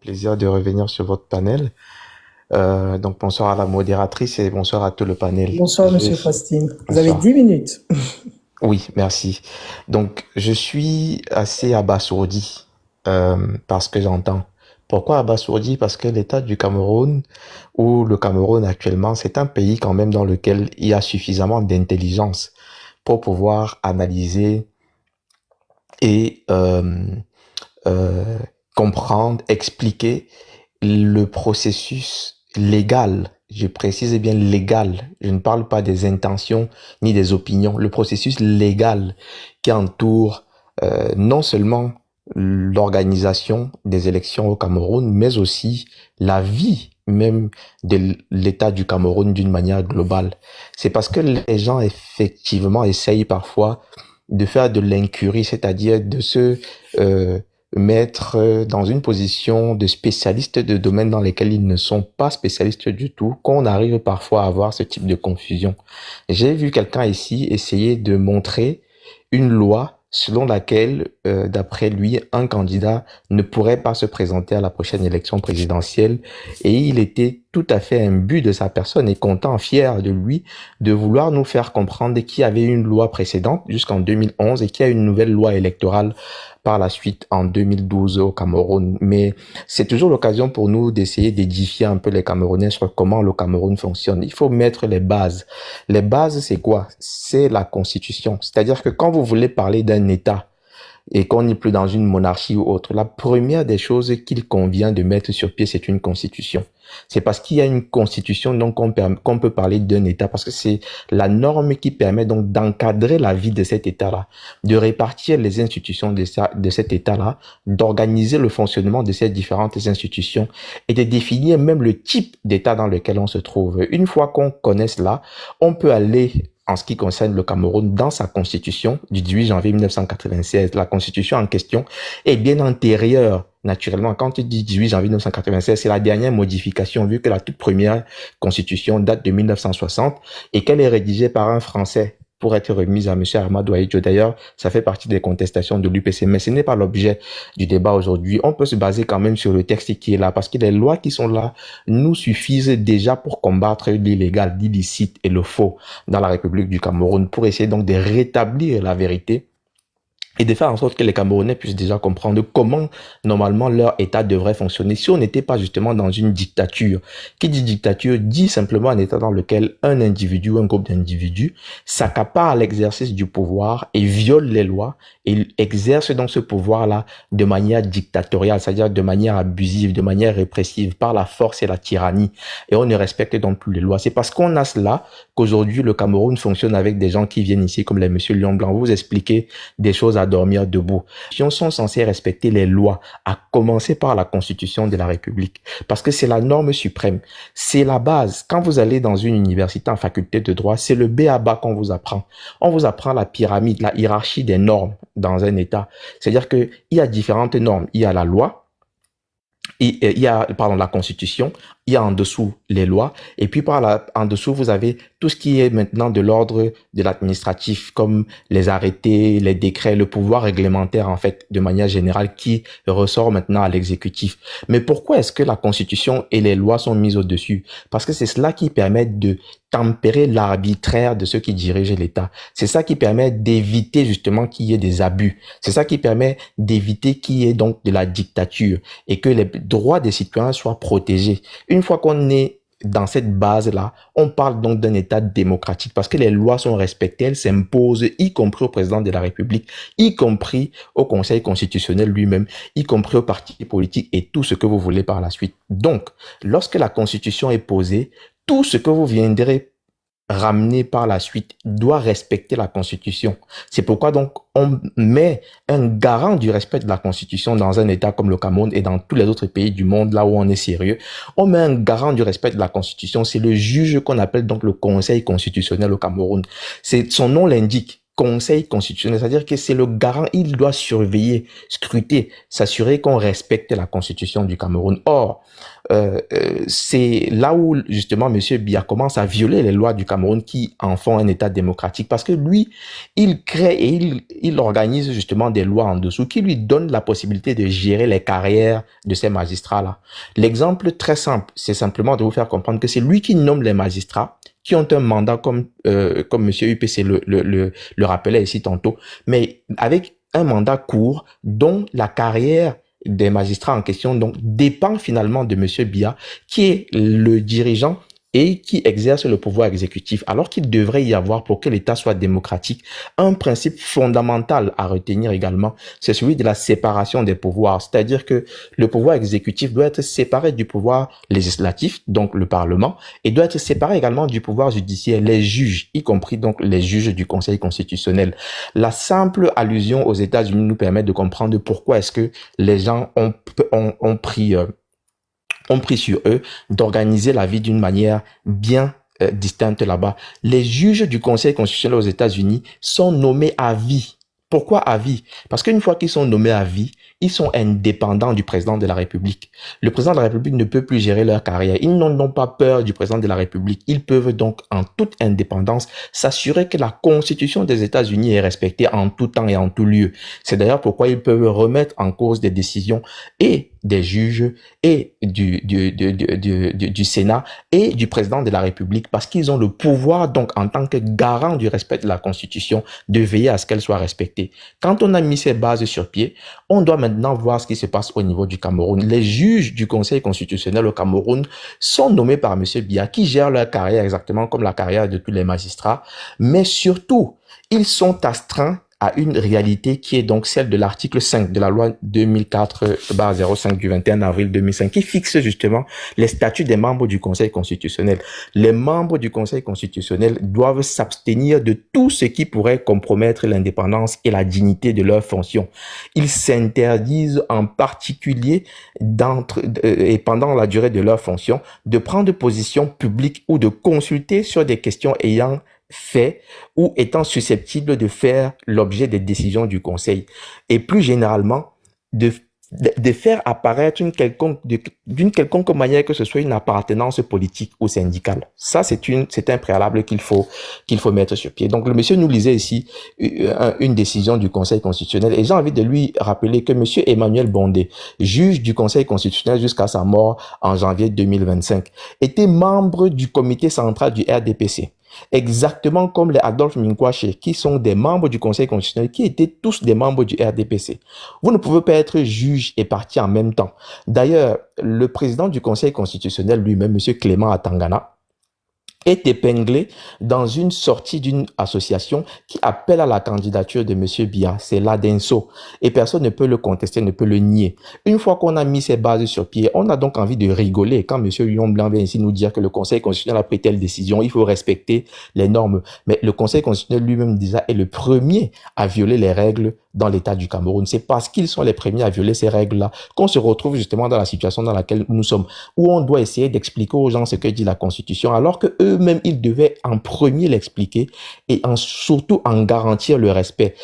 Plaisir de revenir sur votre panel. Donc bonsoir à la modératrice et bonsoir à tout le panel. Bonsoir, Monsieur Faustine. Vous avez Bonsoir. 10 minutes. Oui, merci. Donc je suis assez abasourdi par ce que j'entends. Pourquoi abasourdi? Parce que l'État du Cameroun, ou le Cameroun actuellement, c'est un pays quand même dans lequel il y a suffisamment d'intelligence pour pouvoir analyser et euh, comprendre, expliquer le processus légal, je précise bien légal, je ne parle pas des intentions ni des opinions, le processus légal qui entoure non seulement l'organisation des élections au Cameroun, mais aussi la vie même de l'État du Cameroun d'une manière globale. C'est parce que les gens effectivement essayent parfois de faire de l'incurie, c'est-à-dire de se euh, mettre dans une position de spécialiste de domaines dans lesquels ils ne sont pas spécialistes du tout, qu'on arrive parfois à avoir ce type de confusion. J'ai vu quelqu'un ici essayer de montrer une loi selon laquelle, d'après lui, un candidat ne pourrait pas se présenter à la prochaine élection présidentielle, et il était tout à fait imbu de sa personne et content, fier de lui, de vouloir nous faire comprendre qu'il y avait une loi précédente jusqu'en 2011 et qu'il y a une nouvelle loi électorale par la suite en 2012 au Cameroun. Mais c'est toujours l'occasion pour nous d'essayer d'édifier un peu les Camerounais sur comment le Cameroun fonctionne. Il faut mettre les bases. Les bases, c'est quoi? C'est la constitution. C'est-à-dire que quand vous voulez parler d'un État, et qu'on n'est plus dans une monarchie ou autre, la première des choses qu'il convient de mettre sur pied, c'est une constitution. C'est parce qu'il y a une constitution donc qu'on peut parler d'un État, parce que c'est la norme qui permet donc d'encadrer la vie de cet État-là, de répartir les institutions de cet État-là, d'organiser le fonctionnement de ces différentes institutions et de définir même le type d'État dans lequel on se trouve. Une fois qu'on connaît cela, on peut aller en ce qui concerne le Cameroun, dans sa constitution du 18 janvier 1996. La constitution en question est bien antérieure, naturellement. Quand tu dis 18 janvier 1996, c'est la dernière modification, vu que la toute première constitution date de 1960 et qu'elle est rédigée par un Français pour être remise à M. Ahmadou Ahidjo. D'ailleurs, ça fait partie des contestations de l'UPC, mais ce n'est pas l'objet du débat aujourd'hui. On peut se baser quand même sur le texte qui est là, parce que les lois qui sont là nous suffisent déjà pour combattre l'illégal, l'illicite et le faux dans la République du Cameroun, pour essayer donc de rétablir la vérité et de faire en sorte que les Camerounais puissent déjà comprendre comment normalement leur État devrait fonctionner si on n'était pas justement dans une dictature. Qui dit dictature dit simplement un État dans lequel un individu ou un groupe d'individus s'accapare l'exercice du pouvoir et viole les lois et exerce donc ce pouvoir-là de manière dictatoriale, c'est-à-dire de manière abusive, de manière répressive, par la force et la tyrannie. Et on ne respecte donc plus les lois. C'est parce qu'on a cela qu'aujourd'hui le Cameroun fonctionne avec des gens qui viennent ici comme les Monsieur Lion Blanc. Vous expliquez des choses à dormir debout. Les gens sont censés respecter les lois, à commencer par la Constitution de la République, parce que c'est la norme suprême, c'est la base. Quand vous allez dans une université en faculté de droit, c'est le B à bas qu'on vous apprend. On vous apprend la pyramide, la hiérarchie des normes dans un État. C'est-à-dire qu'il y a différentes normes. Il y a la loi, il y a, pardon, la Constitution, il y a en dessous les lois, et puis en dessous, vous avez tout ce qui est maintenant de l'ordre de l'administratif, comme les arrêtés, les décrets, le pouvoir réglementaire, en fait, de manière générale, qui ressort maintenant à l'exécutif. Mais pourquoi est-ce que la Constitution et les lois sont mises au-dessus? Parce que c'est cela qui permet de tempérer l'arbitraire de ceux qui dirigent l'État. C'est ça qui permet d'éviter justement qu'il y ait des abus. C'est ça qui permet d'éviter qu'il y ait donc de la dictature et que les droits des citoyens soient protégés. Une fois qu'on est dans cette base-là, on parle donc d'un État démocratique parce que les lois sont respectées, elles s'imposent, y compris au président de la République, y compris au Conseil constitutionnel lui-même, y compris aux partis politiques et tout ce que vous voulez par la suite. Donc, lorsque la Constitution est posée, tout ce que vous viendrez ramené par la suite doit respecter la Constitution. C'est pourquoi donc on met un garant du respect de la Constitution dans un État comme le Cameroun et dans tous les autres pays du monde là où on est sérieux. On met un garant du respect de la Constitution, c'est le juge qu'on appelle donc le Conseil constitutionnel au Cameroun. C'est son nom l'indique. Conseil constitutionnel, c'est-à-dire que c'est le garant, il doit surveiller, scruter, s'assurer qu'on respecte la Constitution du Cameroun. Or, c'est là où justement Monsieur Biya commence à violer les lois du Cameroun qui en font un État démocratique, parce que lui, il crée et il organise justement des lois en dessous qui lui donnent la possibilité de gérer les carrières de ces magistrats-là. L'exemple très simple, c'est simplement de vous faire comprendre que c'est lui qui nomme les magistrats qui ont un mandat comme Monsieur UPC le rappelait ici tantôt, mais avec un mandat court dont la carrière des magistrats en question donc dépend finalement de Monsieur Biya, qui est le dirigeant et qui exerce le pouvoir exécutif, alors qu'il devrait y avoir, pour que l'État soit démocratique, un principe fondamental à retenir également, c'est celui de la séparation des pouvoirs, c'est-à-dire que le pouvoir exécutif doit être séparé du pouvoir législatif, donc le Parlement, et doit être séparé également du pouvoir judiciaire, les juges, y compris donc les juges du Conseil constitutionnel. La simple allusion aux États-Unis nous permet de comprendre pourquoi est-ce que les gens ont pris sur eux d'organiser la vie d'une manière bien distincte là-bas. Les juges du Conseil constitutionnel aux États-Unis sont nommés à vie. Pourquoi à vie? Parce qu'une fois qu'ils sont nommés à vie, ils sont indépendants du président de la République. Le président de la République ne peut plus gérer leur carrière. Ils n'ont pas peur du président de la République. Ils peuvent donc, en toute indépendance, s'assurer que la Constitution des États-Unis est respectée en tout temps et en tout lieu. C'est d'ailleurs pourquoi ils peuvent remettre en cause des décisions et des juges et du Sénat et du président de la République, parce qu'ils ont le pouvoir, donc, en tant que garant du respect de la Constitution, de veiller à ce qu'elle soit respectée. Quand on a mis ces bases sur pied, on doit maintenant voir ce qui se passe au niveau du Cameroun. Les juges du Conseil constitutionnel au Cameroun sont nommés par M. Biya, qui gère leur carrière exactement comme la carrière de tous les magistrats, mais surtout, ils sont astreints à une réalité qui est donc celle de l'article 5 de la loi 2004/05 du 21 avril 2005, qui fixe justement les statuts des membres du Conseil constitutionnel. Les membres du Conseil constitutionnel doivent s'abstenir de tout ce qui pourrait compromettre l'indépendance et la dignité de leurs fonctions. Ils s'interdisent en particulier et pendant la durée de leur fonction de prendre position publique ou de consulter sur des questions ayant fait ou étant susceptible de faire l'objet des décisions du Conseil, et plus généralement de faire apparaître d'une quelconque manière que ce soit une appartenance politique ou syndicale. Ça, c'est un préalable qu'il faut mettre sur pied. Donc, le monsieur nous lisait ici une décision du Conseil constitutionnel, et j'ai envie de lui rappeler que monsieur Emmanuel Bondé, juge du Conseil constitutionnel jusqu'à sa mort en janvier 2025, était membre du comité central du RDPC. Exactement comme les Adolphe Minkwache, qui sont des membres du Conseil constitutionnel, qui étaient tous des membres du RDPC. Vous ne pouvez pas être juge et parti en même temps. D'ailleurs, le président du Conseil constitutionnel lui-même, M. Clément Atangana, est épinglé dans une sortie d'une association qui appelle à la candidature de M. Biya, c'est l'ADENSO, et personne ne peut le contester, ne peut le nier. Une fois qu'on a mis ces bases sur pied, on a donc envie de rigoler quand M. Lyon Blanc vient ici nous dire que le Conseil constitutionnel a pris telle décision, il faut respecter les normes. Mais le Conseil constitutionnel lui-même déjà est le premier à violer les règles dans l'État du Cameroun. C'est parce qu'ils sont les premiers à violer ces règles-là qu'on se retrouve justement dans la situation dans laquelle nous sommes, où on doit essayer d'expliquer aux gens ce que dit la Constitution, alors que eux-mêmes, ils devaient en premier l'expliquer et surtout en garantir le respect.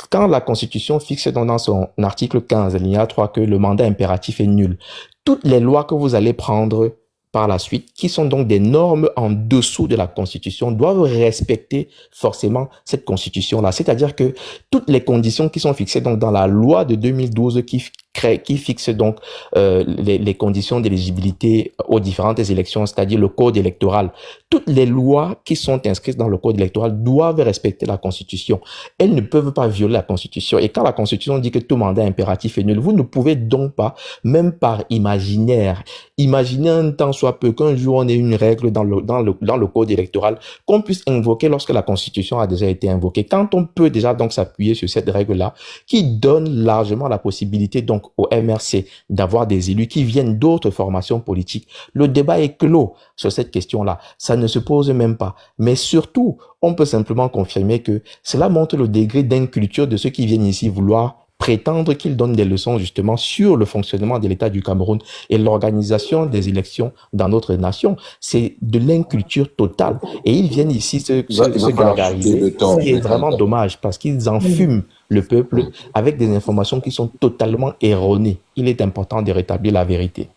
Quand la Constitution fixe dans son article 15, alinéa 3, que le mandat impératif est nul, toutes les lois que vous allez prendre par la suite, qui sont donc des normes en dessous de la Constitution, doivent respecter forcément cette Constitution-là. C'est-à-dire que toutes les conditions qui sont fixées donc dans la loi de 2012 qui fixe donc les conditions d'éligibilité aux différentes élections, c'est-à-dire le code électoral. Toutes les lois qui sont inscrites dans le code électoral doivent respecter la Constitution. Elles ne peuvent pas violer la Constitution. Et quand la Constitution dit que tout mandat impératif est nul, vous ne pouvez donc pas, même par imaginaire, imaginer un temps soit peu qu'un jour on ait une règle dans le code électoral qu'on puisse invoquer lorsque la Constitution a déjà été invoquée. Quand on peut déjà donc s'appuyer sur cette règle-là, qui donne largement la possibilité donc au MRC d'avoir des élus qui viennent d'autres formations politiques. Le débat est clos sur cette question-là. Ça ne se pose même pas. Mais surtout, on peut simplement confirmer que cela montre le degré d'inculture de ceux qui viennent ici vouloir prétendre qu'il donne des leçons justement sur le fonctionnement de l'État du Cameroun et l'organisation des élections dans notre nation. C'est de l'inculture totale. Et ils viennent ici se gargariser, ce qui est vraiment dommage parce qu'ils enfument le peuple avec des informations qui sont totalement erronées. Il est important de rétablir la vérité.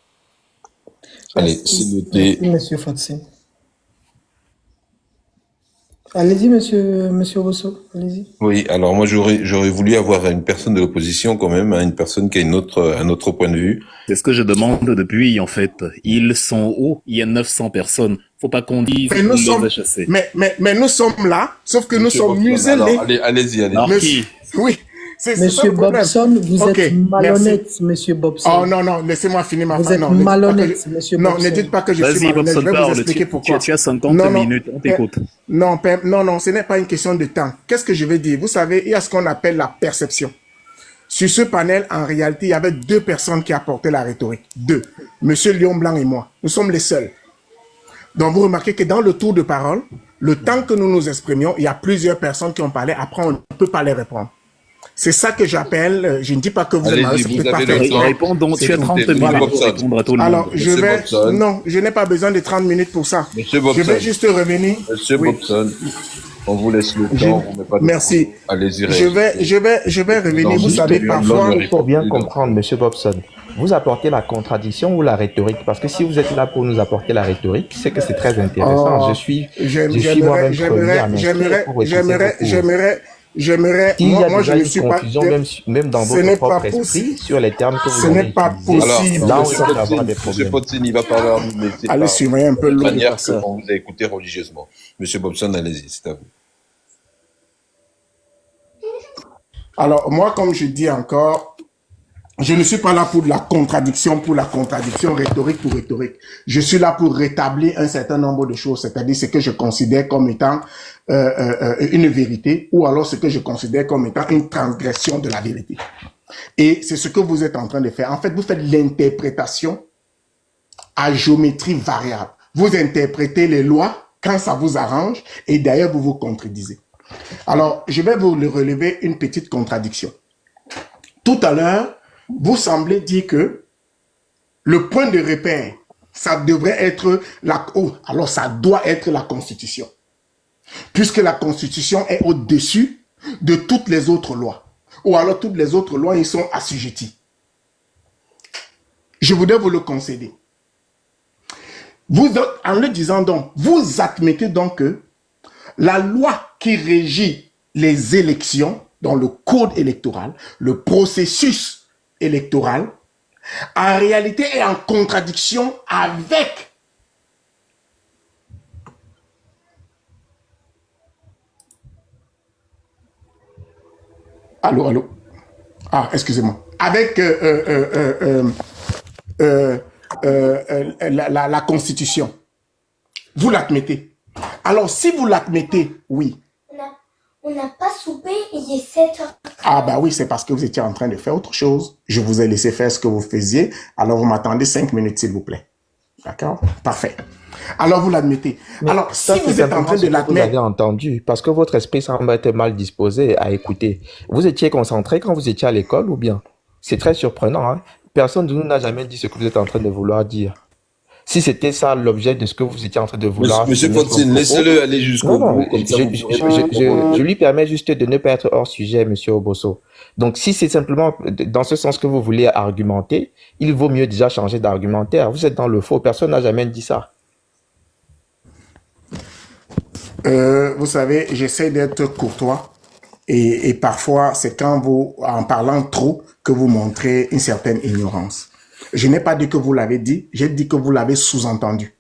Allez, c'est noté. Merci, monsieur Fatsi. Allez-y, monsieur Rosso, allez-y. Oui, alors moi j'aurais voulu avoir une personne de l'opposition quand même, hein, une personne qui a un autre point de vue. C'est ce que je demande depuis, en fait. Ils sont où? Il y a 900 personnes. Faut pas qu'on dise Mais nous sommes, chasser. mais nous sommes là, sauf que nous sommes muselés. Alors, allez-y. Alors, Monsieur, oui, c'est ça Monsieur le problème. Bobson, vous Ok, êtes merci. malhonnête, monsieur Bobson. Oh non, laissez-moi finir ma Vous phrase. êtes Non, ne dites pas malhonnête, que monsieur non, Bobson. ne dites pas que je suis Vas-y, malhonnête. Je Bobson, vais vous parle. expliquer pourquoi. Tu as 50 Non, minutes, on t'écoute. Non, ce n'est pas une question de temps. Qu'est-ce que je vais dire? Vous savez, il y a ce qu'on appelle la perception. Sur ce panel, en réalité, il y avait 2 personnes qui apportaient la rhétorique. 2. Monsieur Lion Blanc et moi. Nous sommes les seuls. Donc, vous remarquez que dans le tour de parole, le temps que nous nous exprimions, il y a plusieurs personnes qui ont parlé. Après, on ne peut pas les répondre. C'est ça que j'appelle, je ne dis pas que vous êtes malheureux, c'est peut-être pas fait. Réponds donc, tu as 30 minutes Voilà. pour répondre à tout le monde. Alors, Bobson. non, je n'ai pas besoin de 30 minutes pour ça. Monsieur Je Bobson. vais juste revenir. Monsieur Oui. Bobson, on vous laisse le temps, on met pas de Merci. temps. Allez-y, Je vais revenir. Vous Juste savez, lui parfois, donner- Il faut bien comprendre, monsieur Bobson, vous apportez la contradiction ou la rhétorique? Parce que si vous êtes là pour nous apporter la rhétorique, c'est que c'est très intéressant. Oh, je suis moi-même premier à m'inscrire pour écouter vos cours. S'il y a moi je déjà ne une suis pas, confusion, même dans ce votre n'est propre pas esprit, possible. sur les termes que vous Ce avez n'est pas utilisés, possible. là, on Monsieur va avoir des Potine, problèmes. il va parler à vous, mais c'est Allez pas surveiller un peu de l'eau des manière personnes. qu'on vous a écouté religieusement. Monsieur Bobson, allez-y, c'est à vous. Alors, moi, comme je dis encore, je ne suis pas là pour la contradiction, rhétorique pour rhétorique. Je suis là pour rétablir un certain nombre de choses, c'est-à-dire ce que je considère comme étant une vérité, ou alors ce que je considère comme étant une transgression de la vérité. Et c'est ce que vous êtes en train de faire. En fait, vous faites l'interprétation à géométrie variable. Vous interprétez les lois quand ça vous arrange, et d'ailleurs, vous vous contredisez. Alors, je vais vous relever une petite contradiction. Tout à l'heure, vous semblez dire que le point de repère, ça devrait être alors ça doit être la Constitution. Puisque la Constitution est au-dessus de toutes les autres lois. Ou alors toutes les autres lois, ils sont assujettis. Je voudrais vous le concéder. En le disant donc, vous admettez donc que la loi qui régit les élections dans le code électoral, le processus électoral, en réalité est en contradiction avec Allô. Ah, excusez-moi. Avec la Constitution. Vous l'admettez. Alors, si vous l'admettez, oui. On n'a pas soupé, il est 7h. Ah bah oui, c'est parce que vous étiez en train de faire autre chose. Je vous ai laissé faire ce que vous faisiez. Alors, vous m'attendez 5 minutes, s'il vous plaît. D'accord? Parfait. Alors, vous l'admettez. Alors, Ça, si c'est vous êtes en train de simplement ce que vous avez l'admettre, entendu, parce que votre esprit semble être mal disposé à écouter. Vous étiez concentré quand vous étiez à l'école ou bien? C'est très surprenant, hein? Personne de nous n'a jamais dit ce que vous êtes en train de vouloir dire. Si c'était ça l'objet de ce que vous étiez en train de vouloir... Monsieur finir Potine, comme laissez-le aller jusqu'au Non, bout. non, Comme ça, vous pouvez- je lui permets juste de ne pas être hors sujet, monsieur Obosso. Donc, si c'est simplement dans ce sens que vous voulez argumenter, il vaut mieux déjà changer d'argumentaire. Vous êtes dans le faux, personne n'a jamais dit ça. vous savez, j'essaie d'être courtois et parfois, c'est quand vous, en parlant trop, que vous montrez une certaine ignorance. Je n'ai pas dit que vous l'avez dit, j'ai dit que vous l'avez sous-entendu.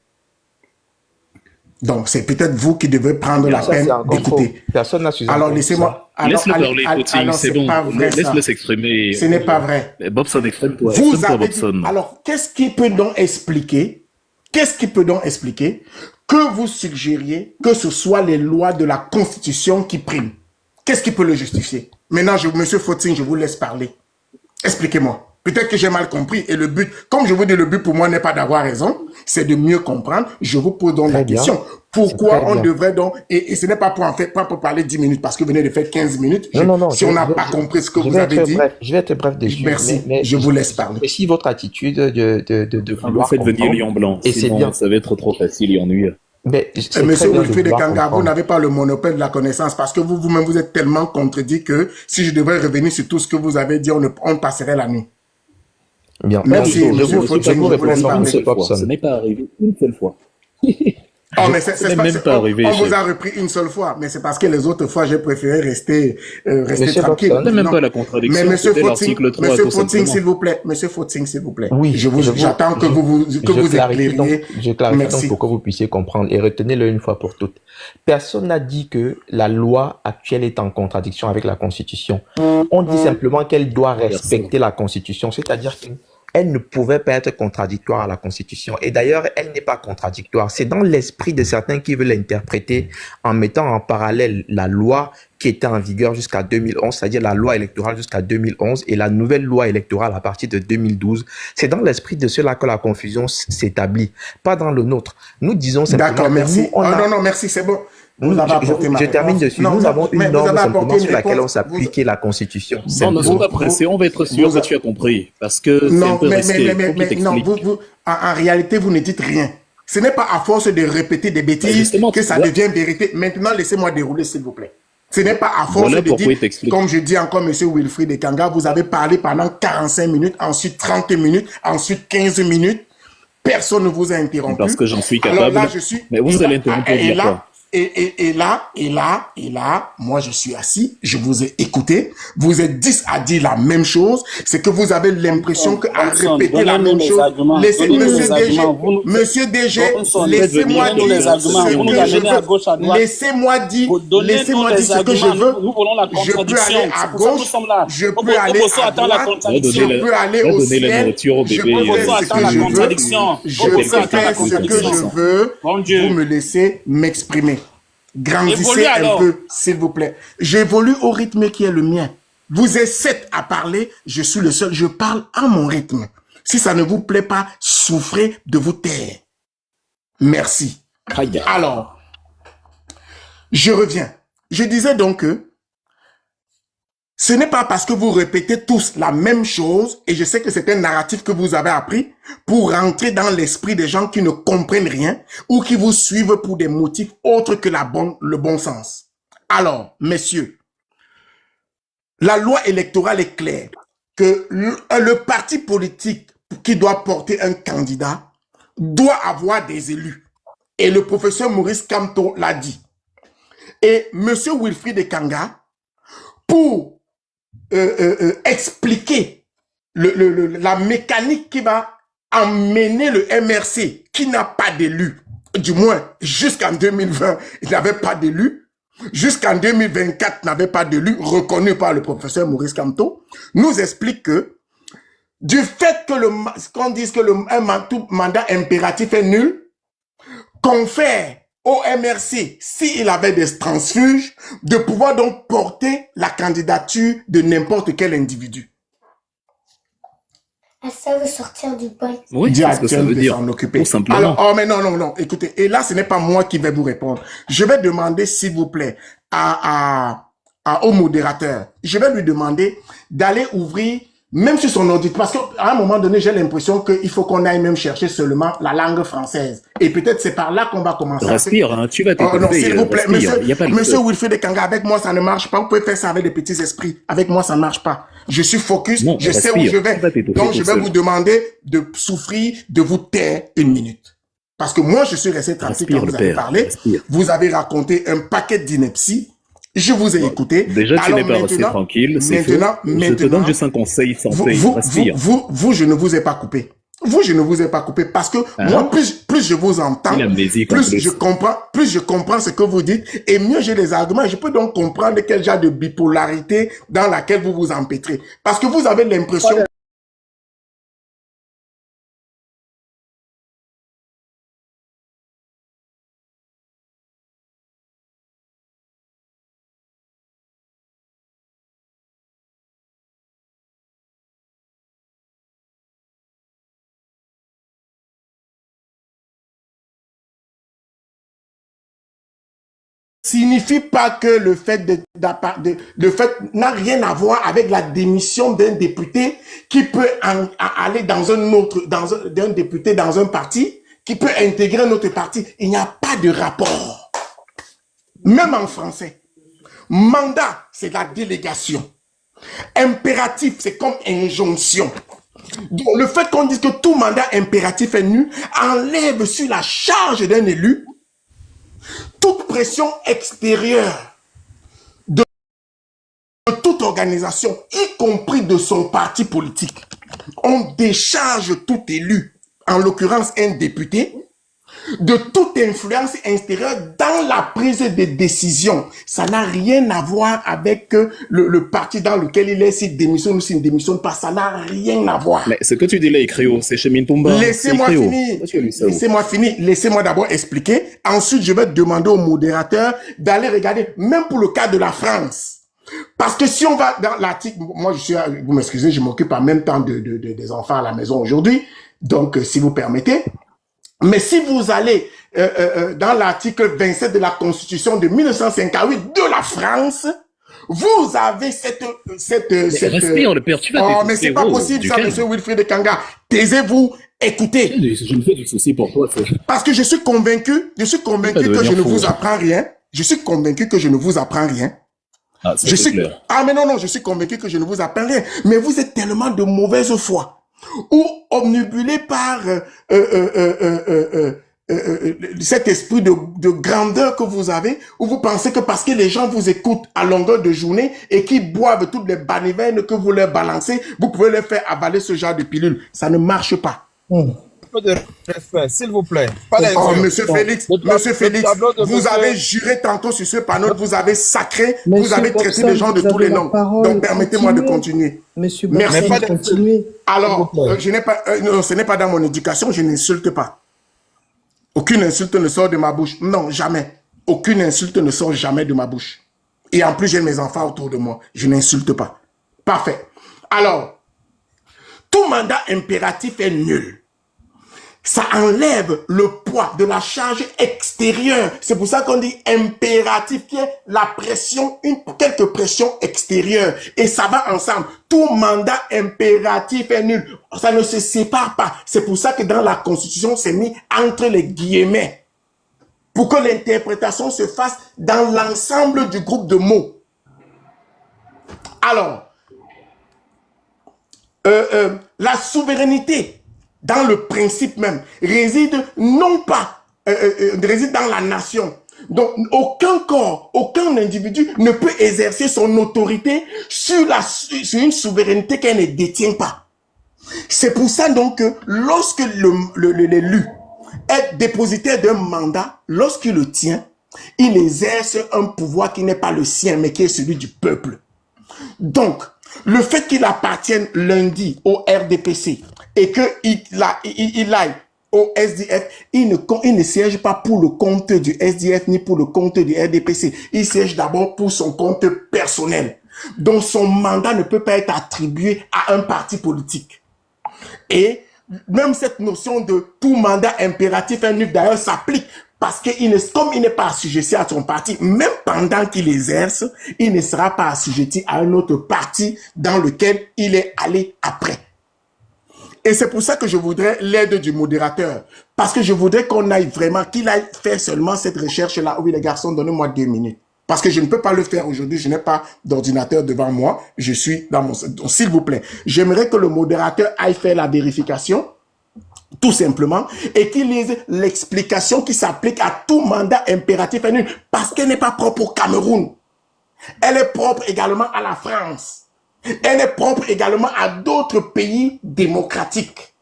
Donc, c'est peut-être vous qui devez prendre la Ça, peine c'est encore faux. d'écouter. Personne n'a su. Alors, laissez-moi... Laisse-le parler, Potine, c'est bon. pas vrai, ça. Laisse-le s'exprimer. Ce n'est pas vrai. Bobson, exprime-toi. Vous Exprime-toi, avez dit... Bobson. Alors, qu'est-ce qui peut donc expliquer que vous suggériez que ce soit les lois de la Constitution qui priment? Qu'est-ce qui peut le justifier? Maintenant, monsieur Fautine, je vous laisse parler. Expliquez-moi. Peut-être que j'ai mal compris. Et le but, comme je vous dis, le but pour moi n'est pas d'avoir raison, c'est de mieux comprendre. Je vous pose donc la Très bien. question. C'est Pourquoi très on bien. devrait donc, et ce n'est pas pour en fait, pas pour parler 10 minutes, parce que vous venez de faire 15 minutes. Non, non, non, Si on n'a pas compris ce que je vous vais avez être dit, bref, je vais être bref dessus, merci. mais Je vous laisse parler. j'apprécie votre attitude de Vous vouloir faites venir comprendre, Lion Blanc, et c'est sinon bien. ça va être trop facile et ennuyeux. Mais c'est très Monsieur bien de Wilfried vouloir Kanga, vous comprendre. n'avez pas le monopole de la connaissance parce que vous-même, vous êtes tellement contredit que si je devrais revenir sur tout ce que vous avez dit, on passerait la nuit. Bien. Merci, Je monsieur vous, Fauting, je vous je vous laisse réponds donc, Une parler. monsieur seule fois. Ce Popson. n'est pas arrivé une seule fois. Oh, Je- mais Ce n'est même pas arrivé, on vous chef. a repris une seule fois, mais c'est parce que les autres fois, j'ai préféré rester Monsieur tranquille. Popson, Ce n'est même Non. pas la Mais contradiction, monsieur c'était Fauting, l'article 3, monsieur tout Fauting, simplement. s'il vous plaît, monsieur Fauting, s'il vous plaît. oui, J'attends que que je vous clarifie donc, éclairiez. je clarifie donc Merci. pour que vous puissiez comprendre et retenez-le une fois pour toutes. Personne n'a dit que la loi actuelle est en contradiction avec la Constitution. On dit simplement qu'elle doit respecter la Constitution, c'est-à-dire qu'elle ne pouvait pas être contradictoire à la Constitution. Et d'ailleurs, elle n'est pas contradictoire. C'est dans l'esprit de certains qui veulent l'interpréter en mettant en parallèle la loi qui était en vigueur jusqu'à 2011, c'est-à-dire la loi électorale jusqu'à 2011 et la nouvelle loi électorale à partir de 2012. C'est dans l'esprit de cela que la confusion s'établit, pas dans le nôtre. Nous disons simplement D'accord, que merci. nous, on Oh, a... non, non, merci, c'est bon. Vous Nous, avez apporté ma je termine réponse. dessus. Non, Nous non, avons mais une vous norme avez apporté simplement une sur laquelle on réponse. s'appuie, qui est la Constitution. Non, ne sois Simplement. pas pressé, on va être sûr que tu as compris. Parce que c'est un Non, peu risqué. Faut qu'il non, t'explique. en réalité, vous ne dites rien. Ce n'est pas à force de répéter des bêtises justement, que ça voilà. devient vérité. Maintenant, laissez-moi dérouler, s'il vous plaît. Ce n'est pas à force Voilà de pourquoi dire, il t'explique. comme je dis encore, monsieur Wilfried Kanga, vous avez parlé pendant 45 minutes, ensuite 30 minutes, ensuite 15 minutes. Personne ne vous a interrompu. Parce que j'en suis Alors capable. là, je suis. Mais vous allez interrompre Et dire là, quoi? et là, moi, je suis assis, je vous ai écouté. Vous êtes 10 à dire la même chose. C'est que vous avez l'impression qu'à répéter la même chose. Laissez, monsieur DG, laissez-moi donnez-nous dire les arguments. ce Vous que nous je amenez à veux. Laissez-moi dire ce que je veux. Nous voulons la Je peux contradiction. aller à C'est pour ça que nous gauche, sommes là. je peux aller Obosso à attend la droite, contradiction. je peux aller va au donner la ciel, nourriture au je bébé, peux faire Obosso ce attend que la je veux. contradiction. Je Obosso peux attend la faire ce que je contradiction. veux. Mon Dieu. Vous me laissez m'exprimer. Grandissez Évolue un alors. peu, s'il vous plaît. J'évolue au rythme qui est le mien. Vous êtes 7 à parler, je suis le seul. Je parle à mon rythme. Si ça ne vous plaît pas, souffrez de vous taire. Merci. Aïe. Alors, je reviens. Je disais donc que ce n'est pas parce que vous répétez tous la même chose, et je sais que c'est un narratif que vous avez appris, pour rentrer dans l'esprit des gens qui ne comprennent rien, ou qui vous suivent pour des motifs autres que le bon sens. Alors, messieurs, la loi électorale est claire, que le parti politique qui doit porter un candidat doit avoir des élus. Et le professeur Maurice Kamto l'a dit. Et monsieur Wilfried Kanga, pour expliquer la mécanique qui va emmener le MRC, qui n'a pas d'élu, du moins jusqu'en 2020, il n'avait pas d'élu, jusqu'en 2024, n'avait pas d'élu, reconnu par le professeur Maurice Kamto, nous explique que du fait que qu'on dise que tout mandat impératif est nul, confère au MRC, s'il avait des transfuges, de pouvoir donc porter la candidature de n'importe quel individu. Ah, ça veut sortir du bain. Oui, c'est ce que ça veut dire. S'en occuper. Tout simplement. Alors, oh, mais non, écoutez, et là, ce n'est pas moi qui vais vous répondre. Je vais demander, s'il vous plaît, au modérateur, je vais lui demander d'aller ouvrir, même sur son audit, parce qu'à un moment donné, j'ai l'impression qu'il faut qu'on aille même chercher seulement la langue française. Et peut-être c'est par là qu'on va commencer. Respire, hein, tu vas Oh non, t'écouter. s'il vous plaît, Respire, y a pas le monsieur feu. Wilfried Kanga, avec moi, ça ne marche pas. Vous pouvez faire ça avec des petits esprits. Avec moi, ça ne marche pas. Je suis focus, Non, je sais où respire, je tu vas vais. t'étouffer Donc, je tout vais seul. vous demander de souffrir, de vous taire une minute. Parce que moi, je suis resté tranquille Respire, quand le vous avez père, parlé. respire. Vous avez raconté un paquet d'inepties. Je vous ai écouté. Déjà, tu Alors n'es pas resté maintenant- tranquille, c'est faux. Je te donne juste un conseil santé, respire. vous, je ne vous ai pas coupé. Vous, je ne vous ai pas coupé parce que moi, plus je vous entends, Il a amnésique en plus plus. je comprends ce que vous dites et mieux j'ai des arguments. Je peux donc comprendre quel genre de bipolarité dans laquelle vous vous empêtrez. Parce que vous avez l'impression signifie pas que le fait le fait n'a rien à voir avec la démission d'un député qui peut aller dans un autre, d'un député dans un parti, qui peut intégrer un autre parti. Il n'y a pas de rapport. Même en français. Mandat, c'est la délégation. Impératif, c'est comme injonction. Donc, le fait qu'on dise que tout mandat impératif est nul enlève sur la charge d'un élu toute pression extérieure de toute organisation, y compris de son parti politique. On décharge tout élu, en l'occurrence un député, de toute influence extérieure dans la prise de décision. Ça n'a rien à voir avec le parti dans lequel il est, s'il démissionne ou s'il ne démissionne pas. Ça n'a rien à voir. Mais ce que tu dis là, Ikrio, c'est chez Mintumba. Laissez-moi finir. Laissez-moi finir. Laissez-moi d'abord expliquer. Ensuite, je vais demander au modérateur d'aller regarder, même pour le cas de la France. Parce que si on va dans l'article, moi vous m'excusez, je m'occupe en même temps des enfants à la maison aujourd'hui. Donc, si vous permettez. Mais si vous allez dans l'article 27 de la Constitution de 1958 de la France, vous avez cette respire, le père, tu vas oh, mais c'est pas possible ça, monsieur Wilfried Kanga. Taisez-vous, écoutez. Je me fais du souci pour toi. Parce que je suis convaincu que je ne vous apprends rien. Je suis convaincu que je ne vous apprends rien. Ah, clair. Ah, mais non, je suis convaincu que je ne vous apprends rien. Mais vous êtes tellement de mauvaise foi. Ou omnibulé par cet esprit de grandeur que vous avez, où vous pensez que parce que les gens vous écoutent à longueur de journée et qu'ils boivent toutes les banivernes que vous leur balancez, vous pouvez leur faire avaler ce genre de pilule. Ça ne marche pas. Un peu de respect, s'il vous plaît. Oh, monsieur Félix, vous avez juré tantôt sur ce panneau, vous avez sacré, vous avez traité les gens de tous les noms. Donc permettez-moi de continuer. Monsieur Merci. Bobson, continuez. Alors, je n'ai pas, non, ce n'est pas dans mon éducation, je n'insulte pas. Aucune insulte ne sort de ma bouche. Non, jamais. Aucune insulte ne sort jamais de ma bouche. Et en plus, j'ai mes enfants autour de moi. Je n'insulte pas. Parfait. Alors, tout mandat impératif est nul. Ça enlève le poids de la charge extérieure. C'est pour ça qu'on dit impératif, qui est la pression, quelque pression extérieure. Et ça va ensemble. Tout mandat impératif est nul. Ça ne se sépare pas. C'est pour ça que dans la Constitution, c'est mis entre les guillemets. Pour que l'interprétation se fasse dans l'ensemble du groupe de mots. Alors, la souveraineté, dans le principe même, réside non pas, réside dans la nation. Donc, aucun corps, aucun individu ne peut exercer son autorité sur une souveraineté qu'elle ne détient pas. C'est pour ça donc que lorsque l'élu est dépositaire d'un mandat, lorsqu'il le tient, il exerce un pouvoir qui n'est pas le sien, mais qui est celui du peuple. Donc, le fait qu'il appartienne lundi au RDPC et qu'il aille au SDF, il ne siège pas pour le compte du SDF ni pour le compte du RDPC. Il siège d'abord pour son compte personnel. Donc son mandat ne peut pas être attribué à un parti politique. Et même cette notion de tout mandat impératif est nul d'ailleurs s'applique. Parce que comme il n'est pas assujetti à son parti, même pendant qu'il exerce, il ne sera pas assujetti à un autre parti dans lequel il est allé après. Et c'est pour ça que je voudrais l'aide du modérateur. Parce que je voudrais qu'on aille vraiment, qu'il aille faire seulement cette recherche-là. Oui, les garçons, donnez-moi 2 minutes. Parce que je ne peux pas le faire aujourd'hui. Je n'ai pas d'ordinateur devant moi. Je suis dans mon... Donc, s'il vous plaît, j'aimerais que le modérateur aille faire la vérification. Tout simplement, et qu'il lise l'explication qui s'applique à tout mandat impératif et nul, parce qu'elle n'est pas propre au Cameroun. Elle est propre également à la France. Elle est propre également à d'autres pays démocratiques.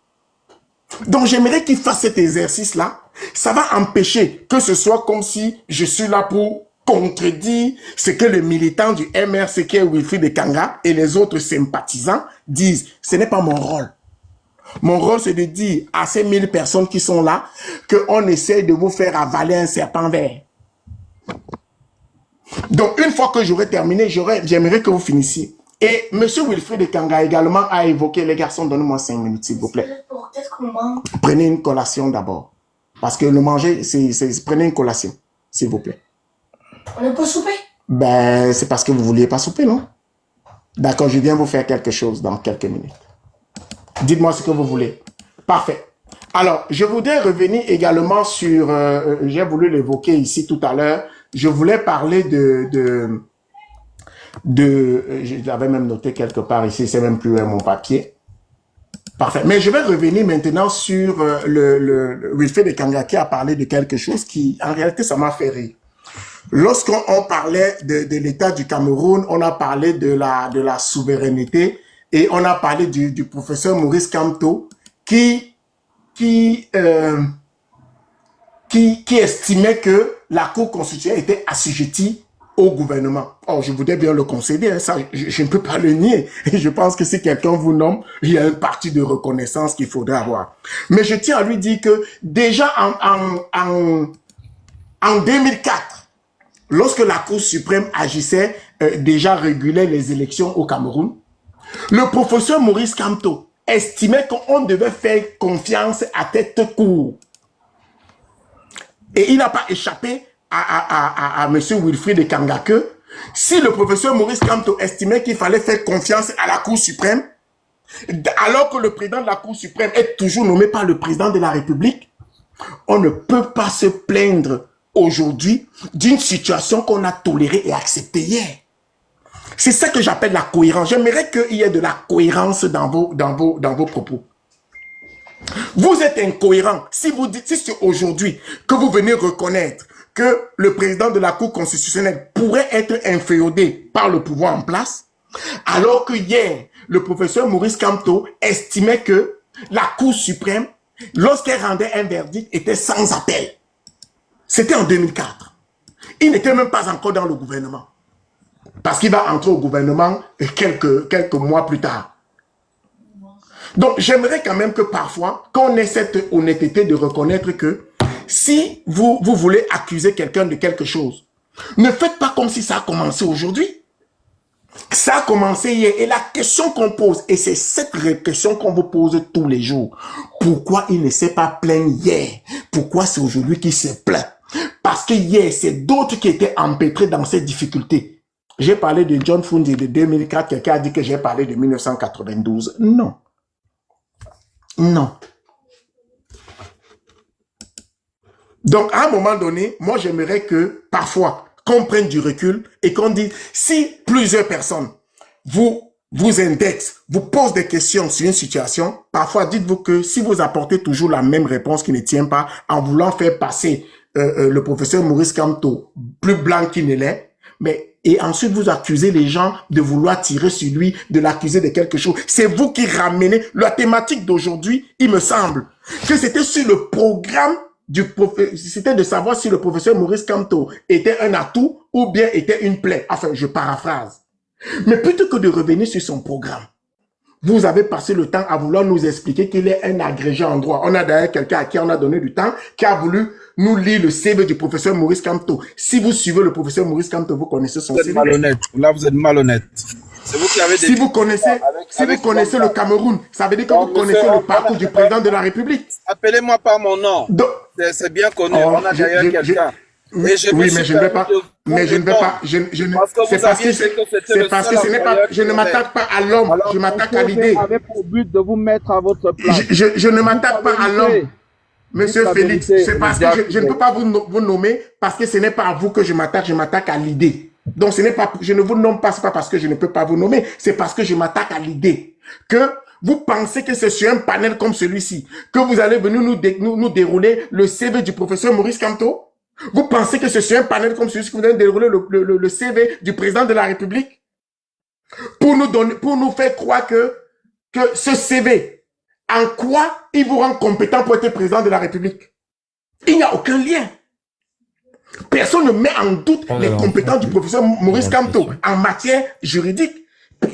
Donc j'aimerais qu'il fasse cet exercice-là. Ça va empêcher que ce soit comme si je suis là pour contredire ce que les militants du MRCK, Wilfried Kanga et les autres sympathisants disent. Ce n'est pas mon rôle. Mon rôle, c'est de dire à ces 1000 personnes qui sont là qu'on essaie de vous faire avaler un serpent vert. Donc, une fois que j'aurai terminé, j'aimerais que vous finissiez. Et M. Wilfried Kanga également a évoqué, les garçons, donnez-moi 5 minutes, s'il vous plaît. Prenez une collation d'abord. Parce que le manger, prenez une collation, s'il vous plaît. On n'a pas soupé. Ben, c'est parce que vous vouliez pas souper, non? D'accord, je viens vous faire quelque chose dans quelques minutes. Dites-moi ce que vous voulez. Parfait. Alors, je voudrais revenir également sur, j'ai voulu l'évoquer ici tout à l'heure, je voulais parler je l'avais même noté quelque part ici, c'est même plus mon papier. Parfait. Mais je vais revenir maintenant sur le Wilfred Ekanga qui a parlé de quelque chose qui, en réalité, ça m'a fait rire. Lorsqu'on parlait de l'État du Cameroun, on a parlé de la souveraineté et on a parlé du professeur Maurice Kamto qui estimait que la Cour constitutionnelle était assujettie au gouvernement. Or, je voudrais bien le concéder, hein, ça, je ne peux pas le nier. Et je pense que si quelqu'un vous nomme, il y a une partie de reconnaissance qu'il faudrait avoir. Mais je tiens à lui dire que déjà en 2004, lorsque la Cour suprême agissait, déjà régulait les élections au Cameroun, le professeur Maurice Kamto estimait qu'on devait faire confiance à tête court. Et il n'a pas échappé à M. Wilfrid Ekanga que si le professeur Maurice Kamto estimait qu'il fallait faire confiance à la Cour suprême, alors que le président de la Cour suprême est toujours nommé par le président de la République, on ne peut pas se plaindre aujourd'hui d'une situation qu'on a tolérée et acceptée hier. C'est ça que j'appelle la cohérence. J'aimerais qu'il y ait de la cohérence dans vos propos. Vous êtes incohérent si vous dites, si c'est aujourd'hui que vous venez reconnaître que le président de la Cour constitutionnelle pourrait être inféodé par le pouvoir en place, alors que hier, le professeur Maurice Kamto estimait que la Cour suprême, lorsqu'elle rendait un verdict, était sans appel. C'était en 2004. Il n'était même pas encore dans le gouvernement. Parce qu'il va entrer au gouvernement quelques mois plus tard. Donc, j'aimerais quand même que parfois, qu'on ait cette honnêteté de reconnaître que si vous voulez accuser quelqu'un de quelque chose, ne faites pas comme si ça a commencé aujourd'hui. Ça a commencé hier. Et la question qu'on pose, et c'est cette question qu'on vous pose tous les jours, pourquoi il ne s'est pas plaint hier? Pourquoi c'est aujourd'hui qu'il se plaint? Parce que hier, c'est d'autres qui étaient empêtrés dans ces difficultés. J'ai parlé de John Fundi de 2004, quelqu'un a dit que j'ai parlé de 1992. Non. Non. Donc, à un moment donné, moi, j'aimerais que, parfois, qu'on prenne du recul et qu'on dise, si plusieurs personnes vous indexent, vous posent des questions sur une situation, parfois, dites-vous que si vous apportez toujours la même réponse qui ne tient pas, en voulant faire passer le professeur Maurice Kamto plus blanc qu'il ne l'est, et ensuite vous accusez les gens de vouloir tirer sur lui, de l'accuser de quelque chose. C'est vous qui ramenez la thématique d'aujourd'hui, il me semble, que c'était sur le programme c'était de savoir si le professeur Maurice Kamto était un atout ou bien était une plaie. Enfin, je paraphrase. Mais plutôt que de revenir sur son programme, vous avez passé le temps à vouloir nous expliquer qu'il est un agrégé en droit. On a d'ailleurs quelqu'un à qui on a donné du temps, qui a voulu nous lire le CV du professeur Maurice Kamto. Si vous suivez le professeur Maurice Kamto, vous connaissez son CV. Vous êtes malhonnête. Là, vous êtes malhonnête. C'est vous qui avez Si vous connaissez le Cameroun, ça veut dire que vous connaissez le parcours du président de la République. Appelez-moi par mon nom. C'est bien connu. On a derrière quelqu'un. Oui, mais je ne vais pas. Mais je ne vais pas. C'est parce que ce n'est pas. Je ne m'attaque pas à l'homme. Je m'attaque à l'idée. Avait pour but de vous mettre à votre place. Je ne m'attaque pas à l'homme. Monsieur Félix, c'est parce que je ne peux pas vous nommer parce que ce n'est pas à vous que je m'attaque à l'idée. Donc ce n'est pas, je ne vous nomme pas, c'est pas parce que je ne peux pas vous nommer, c'est parce que je m'attaque à l'idée que vous pensez que c'est sur un panel comme celui-ci que vous allez venir nous dérouler le CV du professeur Maurice Kamto. Vous pensez que c'est sur un panel comme celui-ci que vous allez dérouler le CV du président de la République pour nous faire croire que ce CV, en quoi il vous rend compétent pour être président de la République? Il n'y a aucun lien. Personne ne met en doute les compétences du professeur Maurice Kamto en matière juridique.